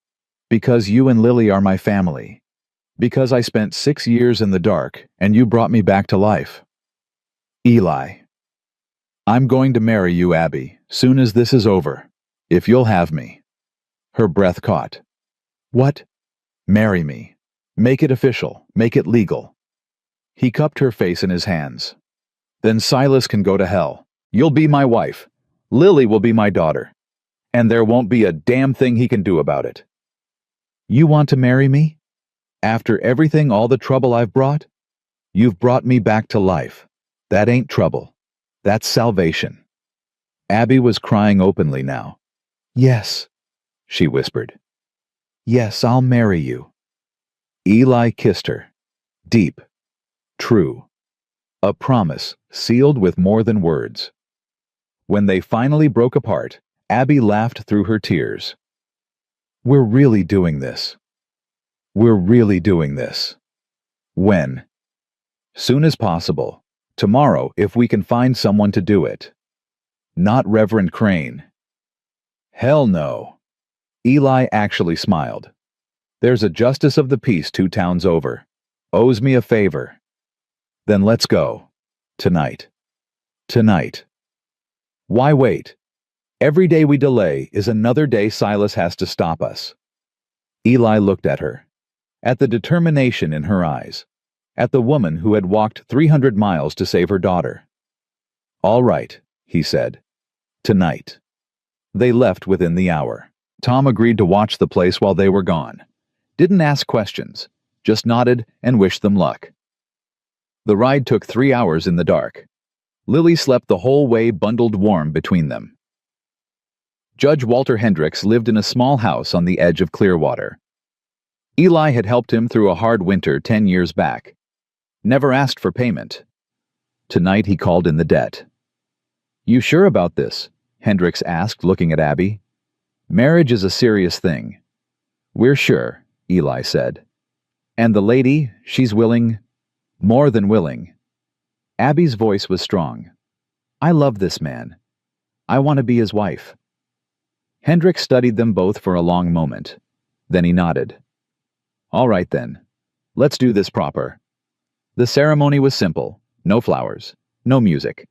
Because you and Lily are my family. Because I spent 6 years in the dark and you brought me back to life. Eli. I'm going to marry you, Abby, soon as this is over, if you'll have me. Her breath caught. What? Marry me. Make it official. Make it legal. He cupped her face in his hands. Then Silas can go to hell. You'll be my wife. Lily will be my daughter. And there won't be a damn thing he can do about it. You want to marry me? After everything, all the trouble I've brought? You've brought me back to life. That ain't trouble. That's salvation. Abby was crying openly now. Yes, she whispered. Yes, I'll marry you. Eli kissed her. Deep. True. A promise sealed with more than words. When they finally broke apart, Abby laughed through her tears. We're really doing this. We're really doing this. When? Soon as possible. Tomorrow, if we can find someone to do it. Not Reverend Crane. Hell no. Eli actually smiled. There's a justice of the peace 2 towns over. Owes me a favor. Then let's go. Tonight. Tonight. Why wait? Every day we delay is another day Silas has to stop us. Eli looked at her. At the determination in her eyes. At the woman who had walked 300 miles to save her daughter. All right, he said. Tonight. They left within the hour. Tom agreed to watch the place while they were gone. Didn't ask questions, just nodded and wished them luck. The ride took 3 hours in the dark. Lily slept the whole way bundled warm between them. Judge Walter Hendricks lived in a small house on the edge of Clearwater. Eli had helped him through a hard winter 10 years back. Never asked for payment. Tonight he called in the debt. You sure about this? Hendricks asked, looking at Abby. Marriage is a serious thing. We're sure, Eli said. And the lady, she's willing, more than willing. Abby's voice was strong. I love this man. I want to be his wife. Hendricks studied them both for a long moment. Then he nodded. All right then. Let's do this proper. The ceremony was simple. No flowers. No music.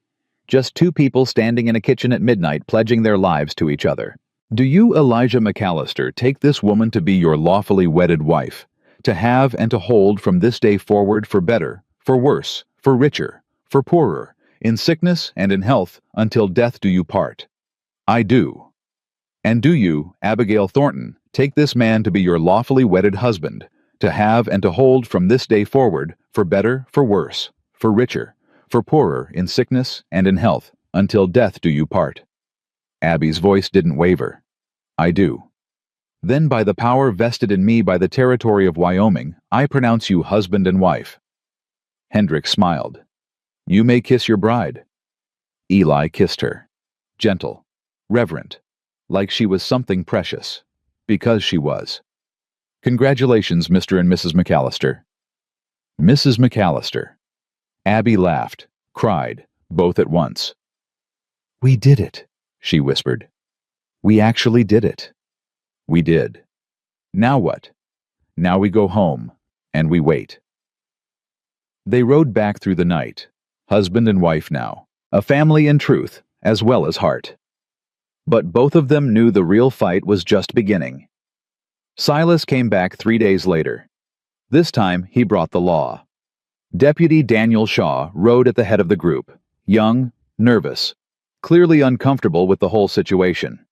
Just 2 people standing in a kitchen at midnight pledging their lives to each other. Do you, Elijah McAllister, take this woman to be your lawfully wedded wife, to have and to hold from this day forward for better, for worse, for richer, for poorer, in sickness and in health, until death do you part? I do. And do you, Abigail Thornton, take this man to be your lawfully wedded husband, to have and to hold from this day forward, for better, for worse, for richer, for poorer, in sickness and in health, until death do you part? Abby's voice didn't waver. I do. Then by the power vested in me by the territory of Wyoming, I pronounce you husband and wife. Hendricks smiled. You may kiss your bride. Eli kissed her. Gentle, reverent, like she was something precious, because she was. Congratulations, Mr. and Mrs. McAllister. Mrs. McAllister. Abby laughed, cried, both at once. We did it, she whispered. We actually did it. We did. Now what? Now we go home, and we wait. They rode back through the night, husband and wife now, a family in truth as well as heart. But both of them knew the real fight was just beginning. Silas came back 3 days later. This time he brought the law. Deputy Daniel Shaw rode at the head of the group, young, nervous, clearly uncomfortable with the whole situation.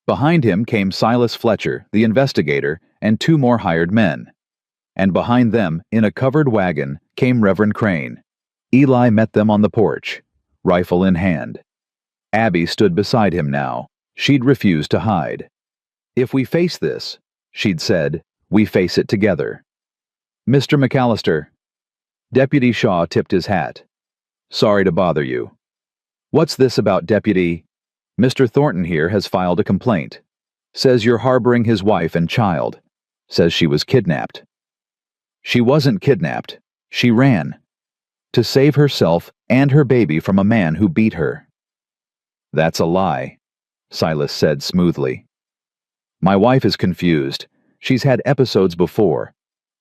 Behind him came Silas Fletcher, the investigator, and 2 more hired men. And behind them, in a covered wagon, came Reverend Crane. Eli met them on the porch, rifle in hand. Abby stood beside him now. She'd refused to hide. If we face this, she'd said, we face it together. Mr. McAllister. Deputy Shaw tipped his hat. Sorry to bother you. What's this about, Deputy? Mr. Thornton here has filed a complaint. Says you're harboring his wife and child. Says she was kidnapped. She wasn't kidnapped. She ran. To save herself and her baby from a man who beat her. That's a lie, Silas said smoothly. My wife is confused. She's had episodes before.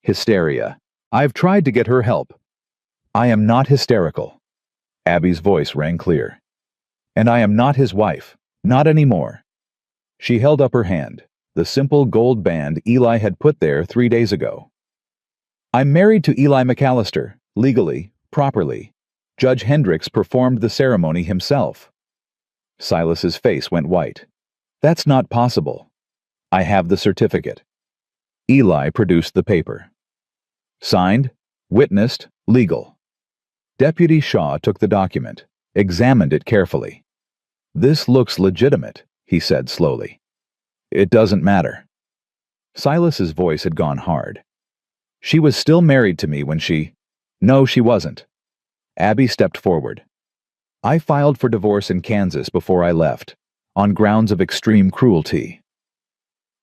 Hysteria. I've tried to get her help. I am not hysterical. Abby's voice rang clear. And I am not his wife. Not anymore. She held up her hand, the simple gold band Eli had put there 3 days ago. I'm married to Eli McAllister, legally, properly. Judge Hendricks performed the ceremony himself. Silas's face went white. That's not possible. I have the certificate. Eli produced the paper. Signed, witnessed, legal. Deputy Shaw took the document, examined it carefully. This looks legitimate, he said slowly. It doesn't matter. Silas's voice had gone hard. She was still married to me when she... No, she wasn't. Abby stepped forward. I filed for divorce in Kansas before I left, on grounds of extreme cruelty.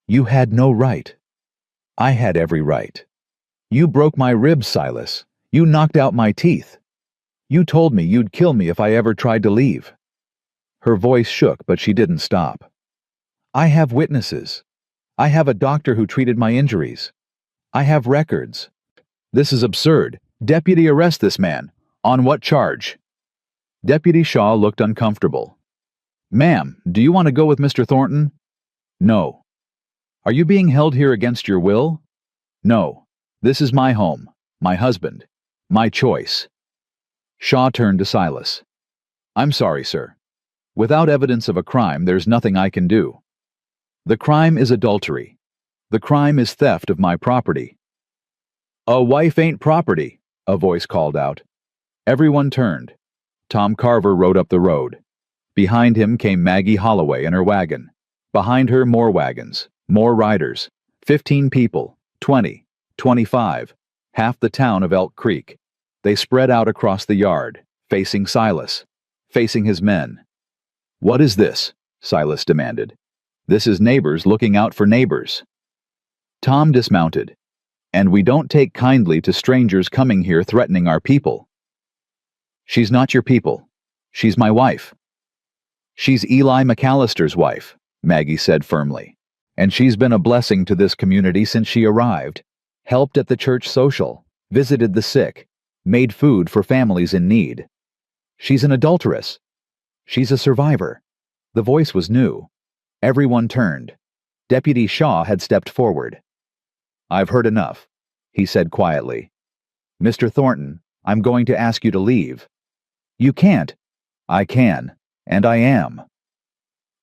You had no right. I had every right. You broke my ribs, Silas. You knocked out my teeth. You told me you'd kill me if I ever tried to leave. Her voice shook, but she didn't stop. I have witnesses. I have a doctor who treated my injuries. I have records. This is absurd. Deputy, arrest this man. On what charge? Deputy Shaw looked uncomfortable. Ma'am, do you want to go with Mr. Thornton? No. Are you being held here against your will? No. This is my home, my husband, my choice. Shaw turned to Silas. I'm sorry, sir. Without evidence of a crime, there's nothing I can do. The crime is adultery. The crime is theft of my property. A wife ain't property, a voice called out. Everyone turned. Tom Carver rode up the road. Behind him came Maggie Holloway in her wagon. Behind her, more wagons, more riders. 15 people, 20, 25, half the town of Elk Creek. They spread out across the yard, facing Silas, facing his men. What is this? Silas demanded. This is neighbors looking out for neighbors. Tom dismounted. And we don't take kindly to strangers coming here threatening our people. She's not your people. She's my wife. She's Eli McAllister's wife, Maggie said firmly. And she's been a blessing to this community since she arrived. Helped at the church social, visited the sick, made food for families in need. She's an adulteress. She's a survivor. The voice was new. Everyone turned. Deputy Shaw had stepped forward. I've heard enough, he said quietly. Mr. Thornton, I'm going to ask you to leave. You can't. I can, and I am.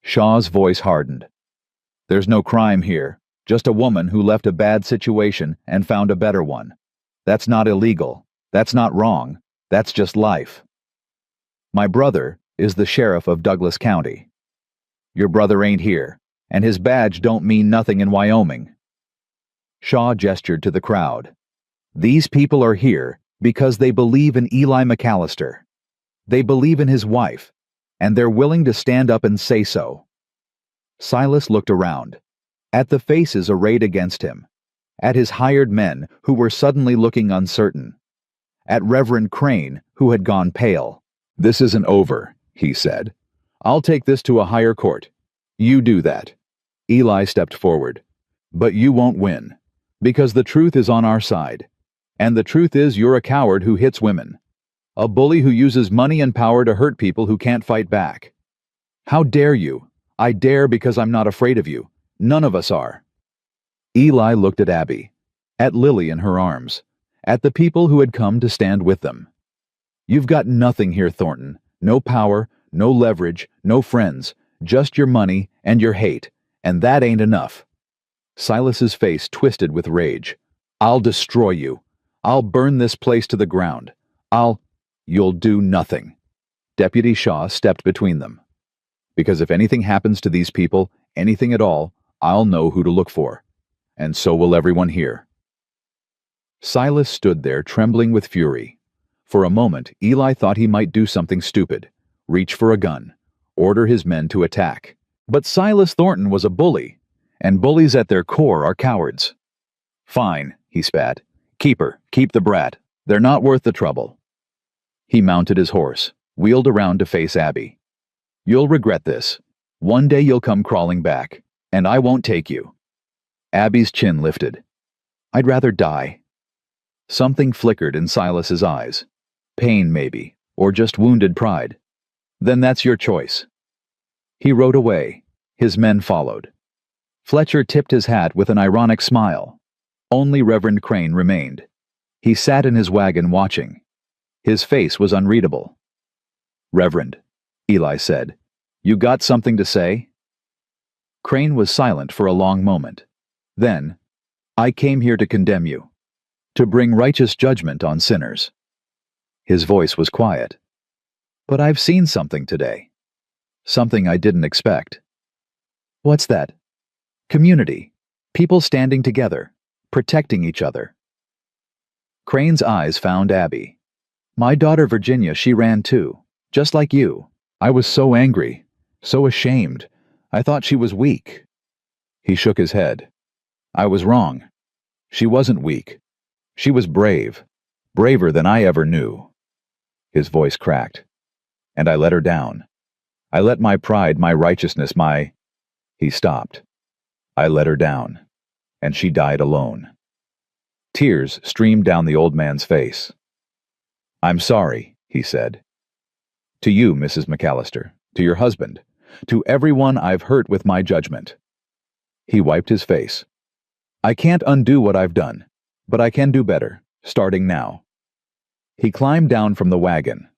Shaw's voice hardened. There's no crime here, just a woman who left a bad situation and found a better one. That's not illegal. That's not wrong. That's just life. My brother is the sheriff of Douglas County. Your brother ain't here, and his badge don't mean nothing in Wyoming. Shaw gestured to the crowd. These people are here because they believe in Eli McAllister. They believe in his wife, and they're willing to stand up and say so. Silas looked around, at the faces arrayed against him, at his hired men who were suddenly looking uncertain, at Reverend Crane, who had gone pale. This isn't over, he said. I'll take this to a higher court. You do that. Eli stepped forward. But you won't win, because the truth is on our side. And the truth is you're a coward who hits women. A bully who uses money and power to hurt people who can't fight back. How dare you? I dare because I'm not afraid of you. None of us are. Eli looked at Abby, at Lily in her arms, at the people who had come to stand with them. You've got nothing here, Thornton. No power, no leverage, no friends, just your money and your hate, and that ain't enough. Silas's face twisted with rage. I'll destroy you. I'll burn this place to the ground. You'll do nothing. Deputy Shaw stepped between them. Because if anything happens to these people, anything at all, I'll know who to look for. And so will everyone here. Silas stood there trembling with fury. For a moment, Eli thought he might do something stupid. reach for a gun, order his men to attack. But Silas Thornton was a bully, and bullies at their core are cowards. "Fine," he spat. "Keep her. Keep the brat. They're not worth the trouble." He mounted his horse, wheeled around to face Abby. "You'll regret this. One day you'll come crawling back, and I won't take you." Abby's chin lifted. "I'd rather die." Something flickered in Silas's eyes. Pain, maybe, or just wounded pride. "Then that's your choice." He rode away. His men followed. Fletcher tipped his hat with an ironic smile. Only Reverend Crane remained. He sat in his wagon watching. His face was unreadable. "Reverend," Eli said, "you got something to say?" Crane was silent for a long moment. Then, "I came here to condemn you, to bring righteous judgment on sinners." His voice was quiet. "But I've seen something today. Something I didn't expect." "What's that?" "Community. People standing together, protecting each other." Crane's eyes found Abby. "My daughter Virginia, she ran too, just like you. I was so angry, so ashamed. I thought she was weak." He shook his head. "I was wrong. She wasn't weak. She was brave, braver than I ever knew." His voice cracked. "And I let her down. I let my pride, my righteousness, my—" He stopped. "I let her down, and she died alone." Tears streamed down the old man's face. "I'm sorry," he said. "To you, Mrs. McAllister, to your husband, to everyone I've hurt with my judgment." He wiped his face. "I can't undo what I've done, but I can do better, starting now." He climbed down from the wagon,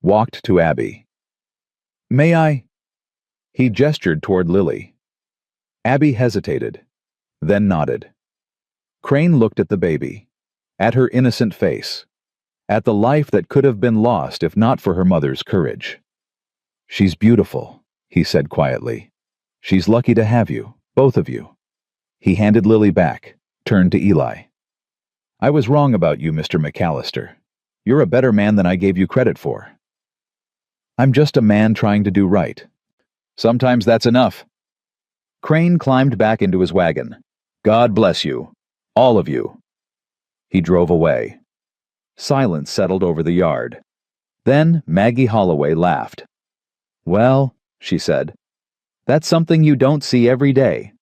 walked to Abby. "May I?" He gestured toward Lily. Abby hesitated, then nodded. Crane looked at the baby, at her innocent face, at the life that could have been lost if not for her mother's courage. "She's beautiful," he said quietly. "She's lucky to have you, both of you." He handed Lily back, turned to Eli. "I was wrong about you, Mr. McAllister. You're a better man than I gave you credit for." "I'm just a man trying to do right. Sometimes that's enough." Crane climbed back into his wagon. "God bless you, all of you." He drove away. Silence settled over the yard. Then Maggie Holloway laughed. "Well," she said, "that's something you don't see every day."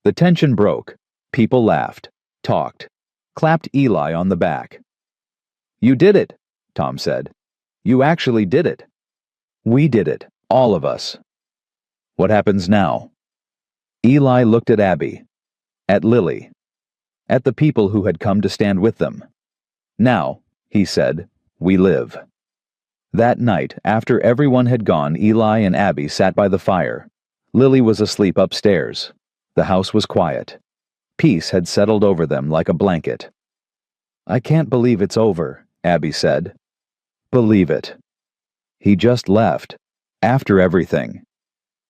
The tension broke. People laughed, talked, clapped Eli on the back. "You did it," Tom said. "You actually did it. We did it, all of us." "What happens now?" Eli looked at Abby, at Lily, at the people who had come to stand with them. "Now," he said, "we live." That night, after everyone had gone, Eli and Abby sat by the fire. Lily was asleep upstairs. The house was quiet. Peace had settled over them like a blanket. "I can't believe it's over," Abby said. "Believe it. He just left, after everything.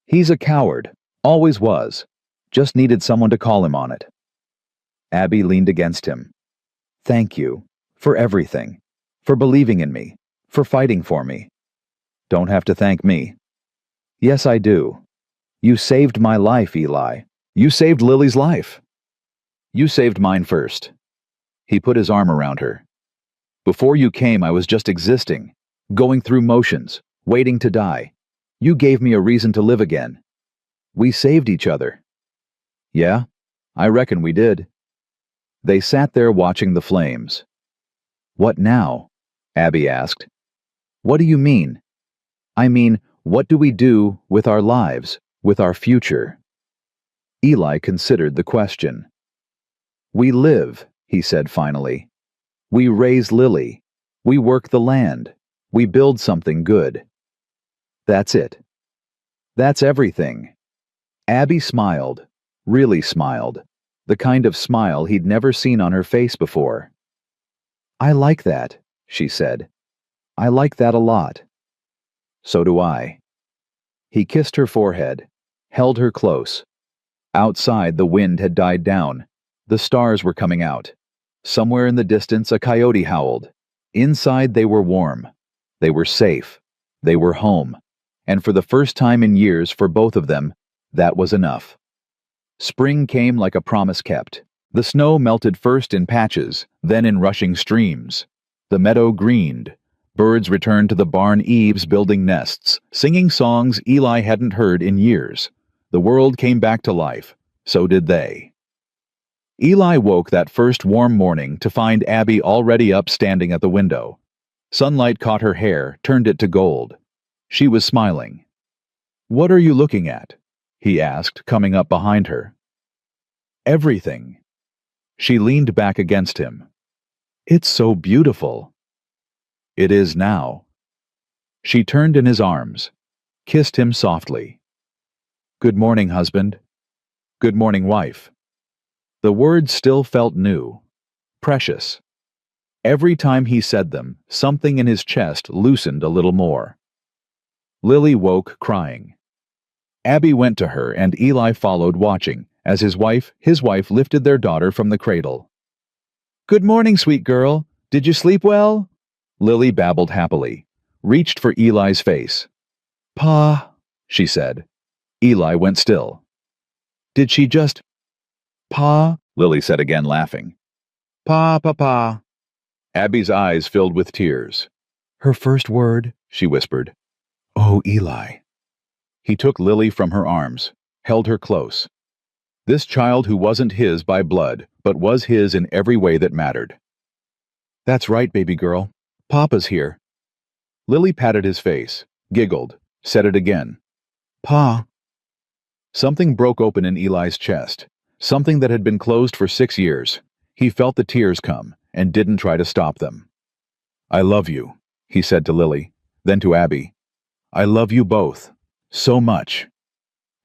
He's a coward, always was, just needed someone to call him on it." Abby leaned against him. "Thank you, for everything, for believing in me, for fighting for me." "Don't have to thank me." "Yes, I do. You saved my life, Eli. You saved Lily's life. You saved mine first." He put his arm around her. "Before you came, I was just existing, going through motions, waiting to die. You gave me a reason to live again. We saved each other." "Yeah, I reckon we did." They sat there watching the flames. "What now?" Abby asked. "What do you mean?" "I mean, what do we do with our lives, with our future?" Eli considered the question. "We live," he said finally. "We raise Lily. We work the land. We build something good. That's it. That's everything." Abby smiled, really smiled, the kind of smile he'd never seen on her face before. "I like that," she said. "I like that a lot." "So do I." He kissed her forehead, held her close. Outside, the wind had died down. The stars were coming out. Somewhere in the distance, a coyote howled. Inside, they were warm. They were safe. They were home, and for the first time in years for both of them, that was enough. Spring came like a promise kept. The snow melted first in patches, then in rushing streams. The meadow greened. Birds returned to the barn eaves building nests, singing songs Eli hadn't heard in years. The world came back to life. So did they. Eli woke that first warm morning to find Abby already up standing at the window. Sunlight caught her hair, turned it to gold. She was smiling. "What are you looking at?" he asked, coming up behind her. "Everything." She leaned back against him. "It's so beautiful." "It is now." She turned in his arms, kissed him softly. "Good morning, husband." "Good morning, wife." The words still felt new, precious. Every time he said them, something in his chest loosened a little more. Lily woke crying. Abby went to her and Eli followed, watching, as his wife lifted their daughter from the cradle. "Good morning, sweet girl. Did you sleep well?" Lily babbled happily, reached for Eli's face. "Pa," she said. Eli went still. "Did she just—" "Pa," Lily said again, laughing. "Pa, pa." Abby's eyes filled with tears. "Her first word," she whispered. "Oh, Eli." He took Lily from her arms, held her close. This child who wasn't his by blood, but was his in every way that mattered. "That's right, baby girl. Papa's here." Lily patted his face, giggled, said it again. "Pa." Something broke open in Eli's chest, something that had been closed for 6 years. He felt the tears come, and didn't try to stop them. "I love you," he said to Lily, then to Abby. "I love you both. So much."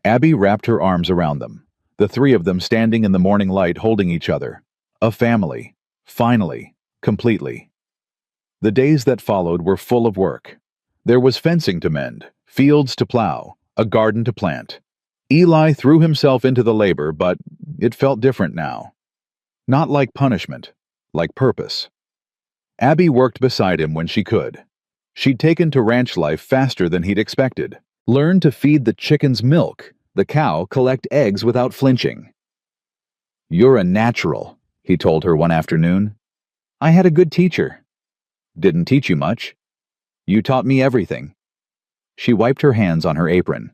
Abby wrapped her arms around them, the three of them standing in the morning light holding each other. A family, finally, completely. The days that followed were full of work. There was fencing to mend, fields to plow, a garden to plant. Eli threw himself into the labor, but it felt different now. Not like punishment, like purpose. Abby worked beside him when she could. She'd taken to ranch life faster than he'd expected. Learned to feed the chickens milk, the cow collect eggs without flinching. "You're a natural," he told her one afternoon. "I had a good teacher." "Didn't teach you much." "You taught me everything." She wiped her hands on her apron.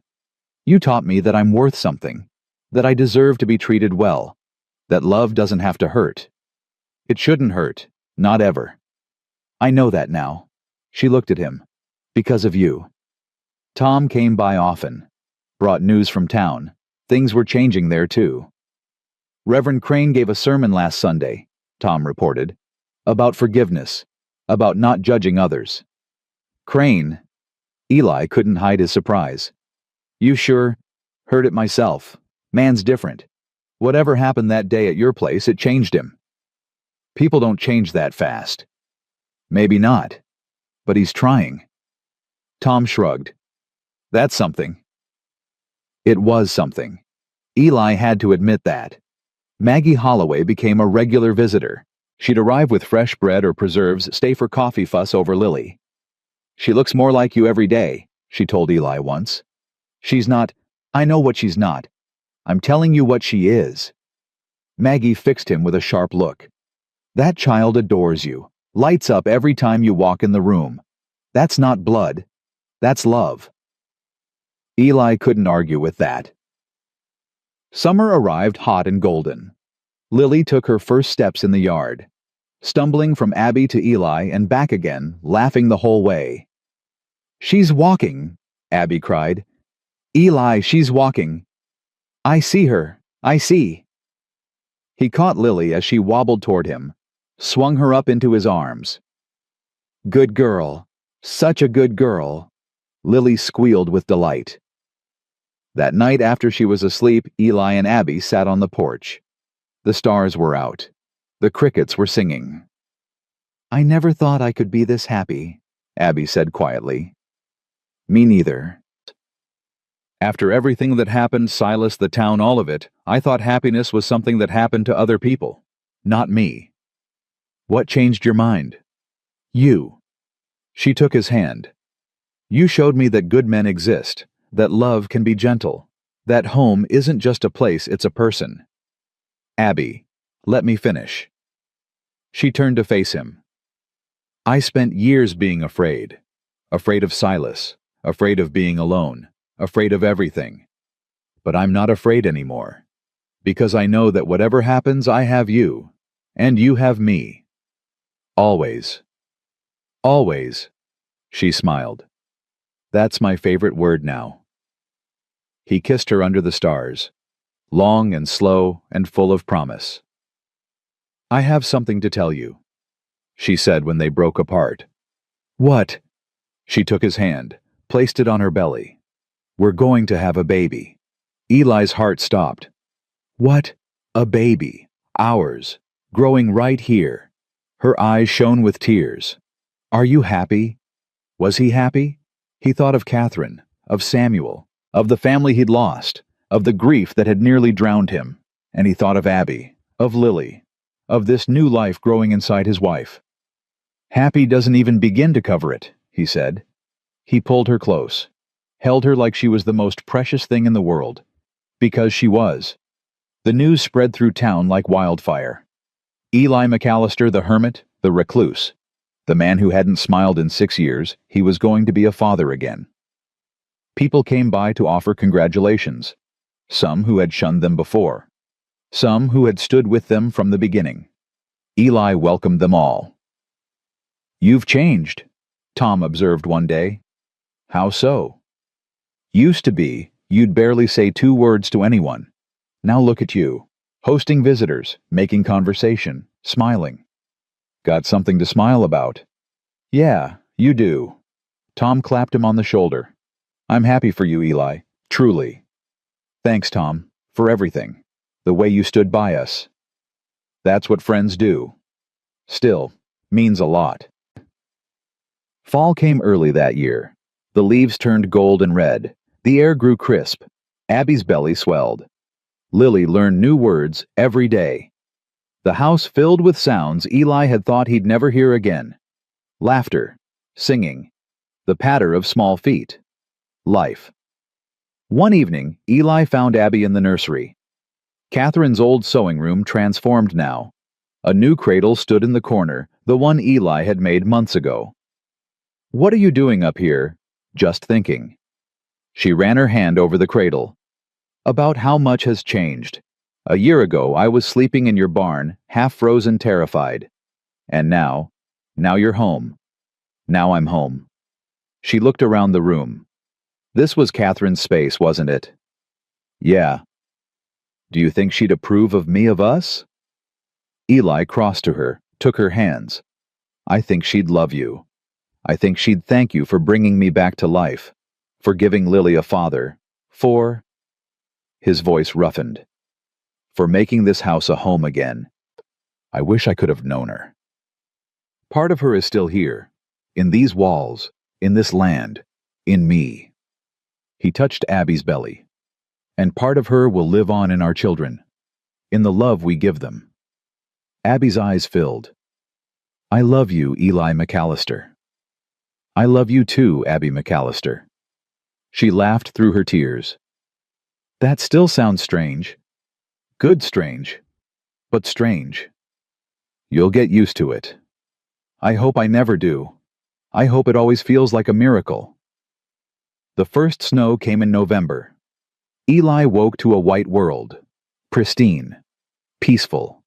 "You taught me that I'm worth something, that I deserve to be treated well, that love doesn't have to hurt. It shouldn't hurt, not ever. I know that now." She looked at him. "Because of you." Tom came by often, brought news from town. Things were changing there too. "Reverend Crane gave a sermon last Sunday," Tom reported, "about forgiveness, about not judging others." "Crane?" Eli couldn't hide his surprise. "You sure? Heard it myself. Man's different. Whatever happened that day at your place, it changed him." "People don't change that fast." "Maybe not. But he's trying." Tom shrugged. "That's something." It was something. Eli had to admit that. Maggie Holloway became a regular visitor. She'd arrive with fresh bread or preserves, stay for coffee fuss over Lily. "She looks more like you every day," she told Eli once. "She's not—" "I know what she's not. I'm telling you what she is." Maggie fixed him with a sharp look. "That child adores you, lights up every time you walk in the room. That's not blood. That's love." Eli couldn't argue with that. Summer arrived hot and golden. Lily took her first steps in the yard, stumbling from Abby to Eli and back again, laughing the whole way. "She's walking," Abby cried. "Eli, she's walking. I see her. I see." He caught Lily as she wobbled toward him, swung her up into his arms. "Good girl. Such a good girl." Lily squealed with delight. That night after she was asleep, Eli and Abby sat on the porch. The stars were out. The crickets were singing. "I never thought I could be this happy," Abby said quietly. "Me neither. After everything that happened, Silas, the town, all of it, I thought happiness was something that happened to other people, not me." "What changed your mind?" "You." She took his hand. You showed me that good men exist, that love can be gentle, that home isn't just a place, it's a person. Abby, let me finish. She turned to face him. I spent years being afraid. Afraid of Silas, afraid of being alone, afraid of everything. But I'm not afraid anymore. Because I know that whatever happens, I have you. And you have me. Always. Always. She smiled. That's my favorite word now. He kissed her under the stars, long and slow and full of promise. I have something to tell you, she said when they broke apart. What? She took his hand, placed it on her belly. We're going to have a baby. Eli's heart stopped. What? A baby. Ours. Growing right here. Her eyes shone with tears. Are you happy? Was he happy? He thought of Catherine, of Samuel, of the family he'd lost, of the grief that had nearly drowned him, and he thought of Abby, of Lily, of this new life growing inside his wife. Happy doesn't even begin to cover it, he said. He pulled her close, held her like she was the most precious thing in the world, because she was. The news spread through town like wildfire. Eli McAllister, the hermit, the recluse, the man who hadn't smiled in 6 years, he was going to be a father again. People came by to offer congratulations, some who had shunned them before, some who had stood with them from the beginning. Eli welcomed them all. You've changed, Tom observed one day. How so? Used to be, you'd barely say 2 words to anyone. Now look at you, hosting visitors, making conversation, smiling. Got something to smile about. Yeah, you do. Tom clapped him on the shoulder. I'm happy for you, Eli, truly. Thanks, Tom, for everything, the way you stood by us. That's what friends do. Still, means a lot. Fall came early that year. The leaves turned gold and red. The air grew crisp. Abby's belly swelled. Lily learned new words every day. The house filled with sounds Eli had thought he'd never hear again. Laughter, singing, the patter of small feet. Life. One evening, Eli found Abby in the nursery. Catherine's old sewing room transformed now. A new cradle stood in the corner, the one Eli had made months ago. What are you doing up here? Just thinking. She ran her hand over the cradle. About how much has changed. A year ago, I was sleeping in your barn, half frozen, terrified. And now you're home. Now I'm home. She looked around the room. This was Catherine's space, wasn't it? Yeah. Do you think she'd approve of me, of us? Eli crossed to her, took her hands. I think she'd love you. I think she'd thank you for bringing me back to life, for giving Lily a father, for... His voice roughened. For making this house a home again. I wish I could have known her. Part of her is still here, in these walls, in this land, in me. He touched Abby's belly. And part of her will live on in our children, in the love we give them. Abby's eyes filled. I love you, Eli McAllister. I love you too, Abby McAllister. She laughed through her tears. That still sounds strange. Good strange, but strange. You'll get used to it. I hope I never do. I hope it always feels like a miracle. The first snow came in November. Eli woke to a white world, pristine, peaceful.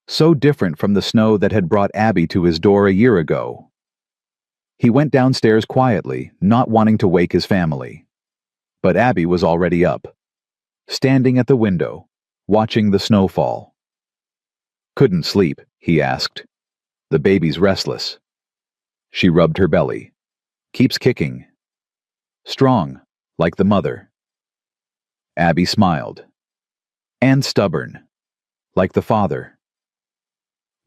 So different from the snow that had brought Abby to his door a year ago. He went downstairs quietly, not wanting to wake his family. But Abby was already up, standing at the window, watching the snowfall. Couldn't sleep, he asked. The baby's restless. She rubbed her belly. Keeps kicking. Strong, like the mother. Abby smiled. And stubborn, like the father.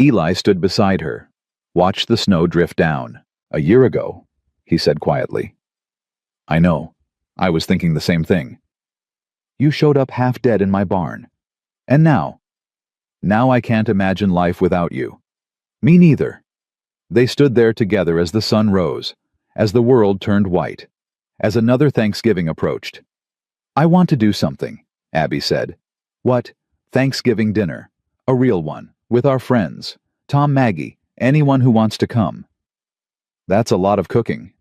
Eli stood beside her, watched the snow drift down. A year ago, he said quietly. I know. I was thinking the same thing. You showed up half dead in my barn. And now I can't imagine life without you. Me neither. They stood there together as the sun rose, as the world turned white, as another Thanksgiving approached. "I want to do something," Abby said. "What?" "Thanksgiving dinner. A real one, with our friends. Tom, Maggie, anyone who wants to come." "That's a lot of cooking."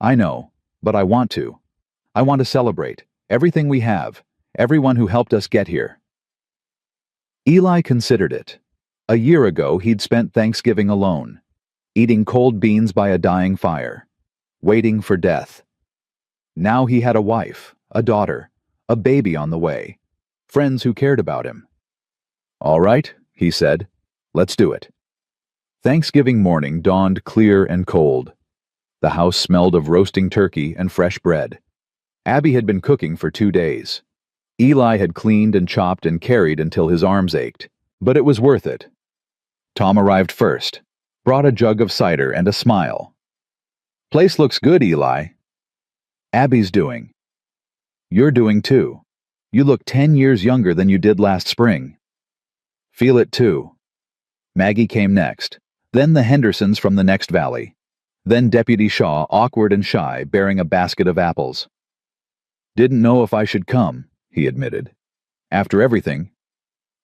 "I know, but I want to. I want to celebrate everything we have, everyone who helped us get here." Eli considered it. A year ago, he'd spent Thanksgiving alone, eating cold beans by a dying fire, waiting for death. Now he had a wife, a daughter, a baby on the way, friends who cared about him. "All right," he said, "let's do it." Thanksgiving morning dawned clear and cold. The house smelled of roasting turkey and fresh bread. Abby had been cooking for 2 days. Eli had cleaned and chopped and carried until his arms ached, but it was worth it. Tom arrived first, brought a jug of cider and a smile. "Place looks good, Eli." "Abby's doing." "You're doing too. You look 10 years younger than you did last spring." "Feel it too." Maggie came next, then the Hendersons from the next valley, then Deputy Shaw, awkward and shy, bearing a basket of apples. "Didn't know if I should come," he admitted. "After everything."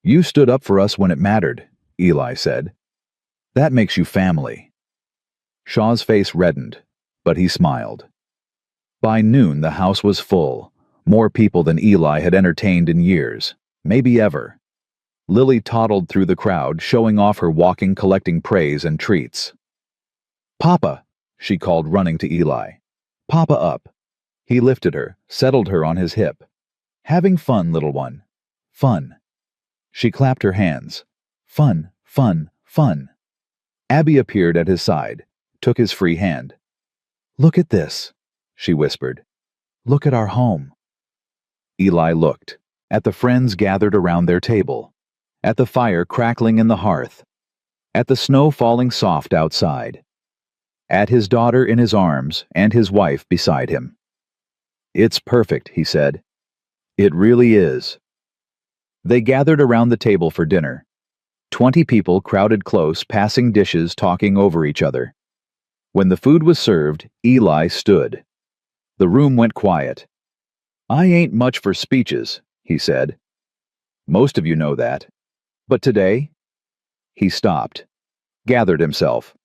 "You stood up for us when it mattered," Eli said. "That makes you family." Shaw's face reddened, but he smiled. By noon the house was full, more people than Eli had entertained in years, maybe ever. Lily toddled through the crowd, showing off her walking, collecting praise and treats. "Papa," she called, running to Eli. "Papa up." He lifted her, settled her on his hip. "Having fun, little one. Fun." She clapped her hands. "Fun, fun, fun." Abby appeared at his side, took his free hand. "Look at this," she whispered. "Look at our home." Eli looked, at the friends gathered around their table, at the fire crackling in the hearth, at the snow falling soft outside, at his daughter in his arms and his wife beside him. "It's perfect," he said. "It really is." They gathered around the table for dinner. 20 people crowded close, passing dishes, talking over each other. When the food was served, Eli stood. The room went quiet. "I ain't much for speeches," he said. "Most of you know that. But today?" He stopped, gathered himself.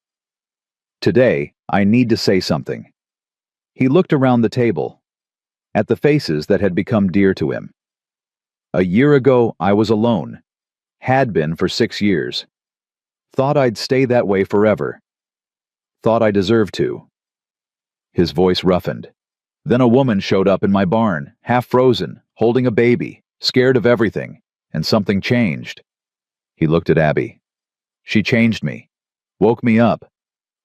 "Today, I need to say something." He looked around the table, at the faces that had become dear to him. "A year ago, I was alone. Had been for 6 years. Thought I'd stay that way forever. Thought I deserved to." His voice roughened. "Then a woman showed up in my barn, half frozen, holding a baby, scared of everything, and something changed." He looked at Abby. "She changed me, woke me up,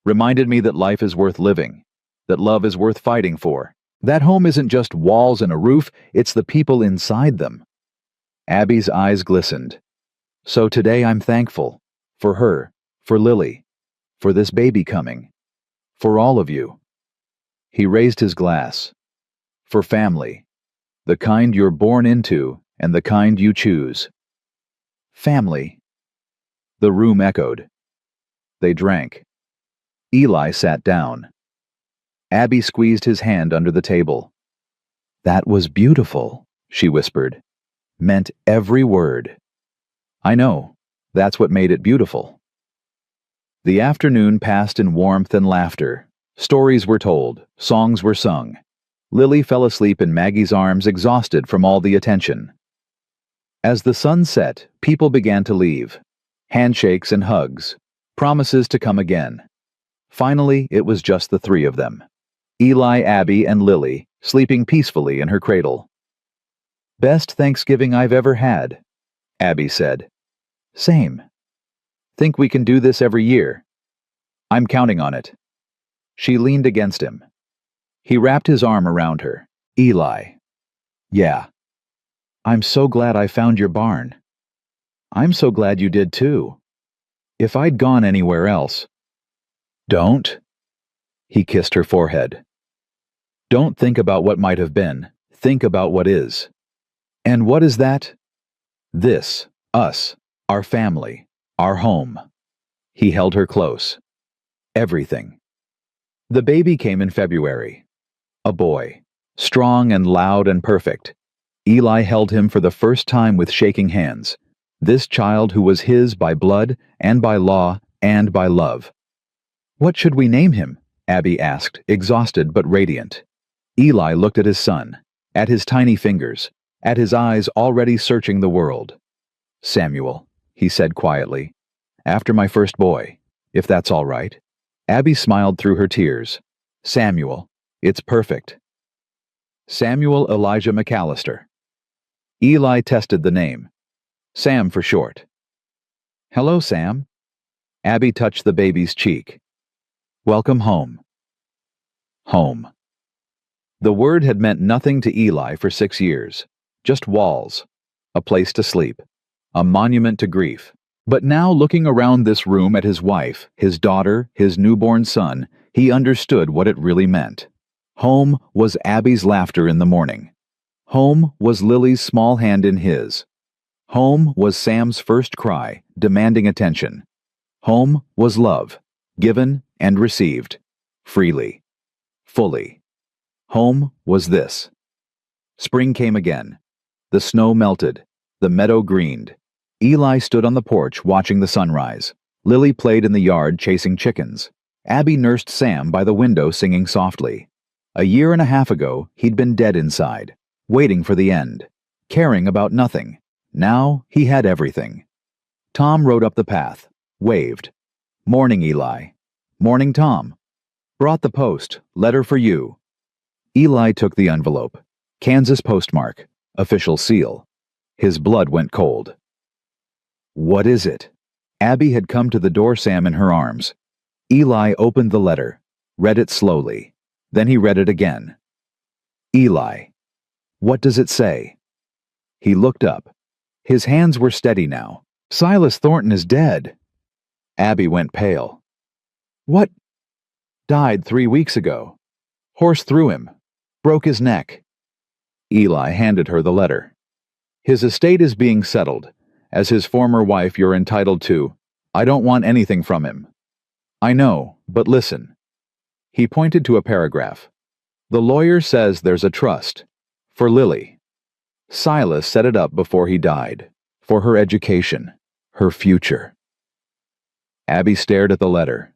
reminded me that life is worth living, that love is worth fighting for. That home isn't just walls and a roof, it's the people inside them." Abby's eyes glistened. "So today I'm thankful. For her, for Lily, for this baby coming, for all of you." He raised his glass. "For family, the kind you're born into and the kind you choose." "Family." The room echoed. They drank. Eli sat down. Abby squeezed his hand under the table. "That was beautiful," she whispered. "Meant every word." "I know. That's what made it beautiful." The afternoon passed in warmth and laughter. Stories were told, songs were sung. Lily fell asleep in Maggie's arms, exhausted from all the attention. As the sun set, people began to leave. Handshakes and hugs, promises to come again. Finally, it was just the 3 of them. Eli, Abby, and Lily, sleeping peacefully in her cradle. "Best Thanksgiving I've ever had," Abby said. "Same. Think we can do this every year?" "I'm counting on it." She leaned against him. He wrapped his arm around her. "Eli." "Yeah." "I'm so glad I found your barn." "I'm so glad you did too. If I'd gone anywhere else—" "Don't." He kissed her forehead. "Don't think about what might have been. Think about what is." "And what is that?" "This, us, our family, our home." He held her close. "Everything." The baby came in February. A boy. Strong and loud and perfect. Eli held him for the first time with shaking hands. This child who was his by blood and by law and by love. "What should we name him?" Abby asked, exhausted but radiant. Eli looked at his son, at his tiny fingers, at his eyes already searching the world. "Samuel," he said quietly. "After my first boy, if that's all right." Abby smiled through her tears. "Samuel, it's perfect." Samuel Elijah McAllister. Eli tested the name. Sam for short. "Hello, Sam." Abby touched the baby's cheek. "Welcome home." Home. The word had meant nothing to Eli for 6 years. Just walls. A place to sleep. A monument to grief. But now, looking around this room at his wife, his daughter, his newborn son, he understood what it really meant. Home was Abby's laughter in the morning. Home was Lily's small hand in his. Home was Sam's first cry, demanding attention. Home was love, given and received, freely, fully. Home was this. Spring came again. The snow melted. The meadow greened. Eli stood on the porch watching the sunrise. Lily played in the yard chasing chickens. Abby nursed Sam by the window singing softly. A year and a half ago, he'd been dead inside, waiting for the end, caring about nothing. Now he had everything. Tom rode up the path, waved. "Morning, Eli." "Morning, Tom." "Brought the post. Letter for you." Eli took the envelope. Kansas postmark. Official seal. His blood went cold. "What is it?" Abby had come to the door, Sam in her arms. Eli opened the letter, read it slowly. Then he read it again. "Eli, what does it say?" He looked up. His hands were steady now. "Silas Thornton is dead." Abby went pale. "What?" "Died 3 weeks ago. Horse threw him. Broke his neck." Eli handed her the letter. "His estate is being settled. As his former wife, you're entitled to. I don't want anything from him." "I know, but listen." He pointed to a paragraph. "The lawyer says there's a trust. For Lily. Silas set it up before he died. For her education. Her future." Abby stared at the letter.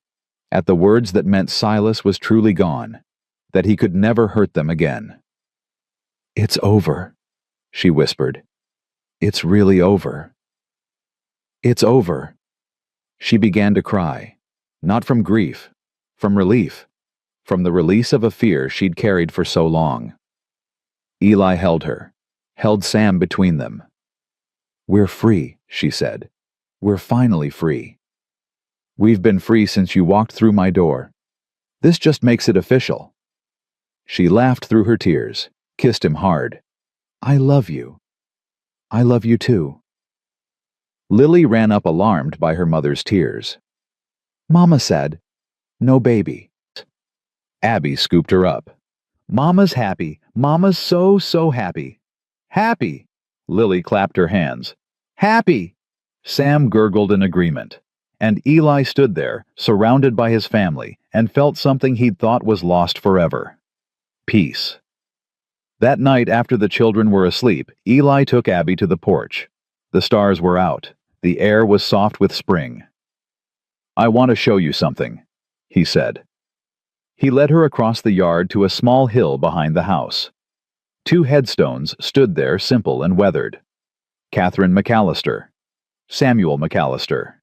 At the words that meant Silas was truly gone. That he could never hurt them again. "It's over," she whispered. "It's really over. It's over." She began to cry. Not from grief. From relief. From the release of a fear she'd carried for so long. Eli held her. Held Sam between them. "We're free," she said. "We're finally free. We've been free since you walked through my door. This just makes it official." She laughed through her tears, kissed him hard. "I love you. I love you too." Lily ran up alarmed by her mother's tears. "Mama said, no baby." Abby scooped her up. "Mama's happy. Mama's so happy." "Happy!" Lily clapped her hands. "Happy!" Sam gurgled in agreement. And Eli stood there, surrounded by his family, and felt something he'd thought was lost forever. Peace. That night after the children were asleep, Eli took Abby to the porch. The stars were out. The air was soft with spring. "I want to show you something," he said. He led her across the yard to a small hill behind the house. 2 headstones stood there, simple and weathered. Catherine McAllister. Samuel McAllister.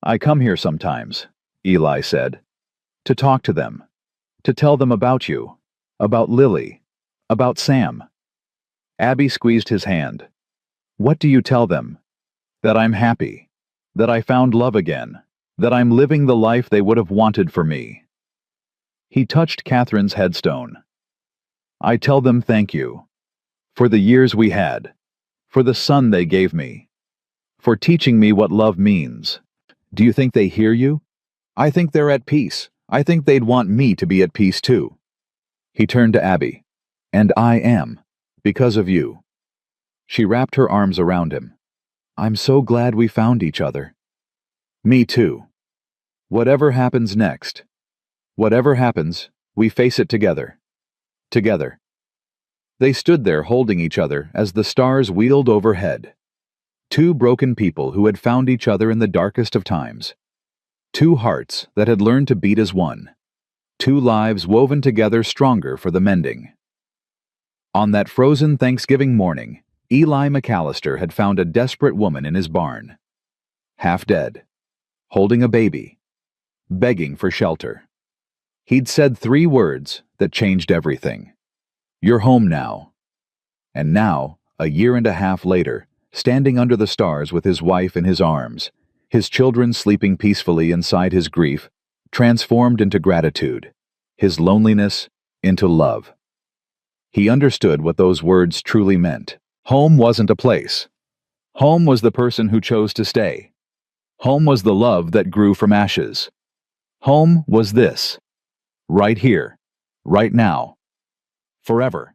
"I come here sometimes," Eli said, "to talk to them, to tell them about you, about Lily, about Sam." Abby squeezed his hand. "What do you tell them?" "That I'm happy, that I found love again, that I'm living the life they would have wanted for me." He touched Catherine's headstone. "I tell them thank you, for the years we had, for the son they gave me, for teaching me what love means. Do you think they hear you? I think they're at peace. I think they'd want me to be at peace too." He turned to Abby. "And I am, because of you." She wrapped her arms around him. "I'm so glad we found each other." "Me too. Whatever happens next, Whatever happens, we face it together. Together. They stood there holding each other as the stars wheeled overhead. Two broken people who had found each other in the darkest of times. Two hearts that had learned to beat as one. Two lives woven together stronger for the mending. On that frozen Thanksgiving morning, Eli McAllister had found a desperate woman in his barn. Half dead. Holding a baby. Begging for shelter. He'd said 3 words that changed everything. "You're home now." And now, a year and a half later, standing under the stars with his wife in his arms, his children sleeping peacefully inside his grief, transformed into gratitude, his loneliness into love. He understood what those words truly meant. Home wasn't a place. Home was the person who chose to stay. Home was the love that grew from ashes. Home was this. Right here. Right now. Forever.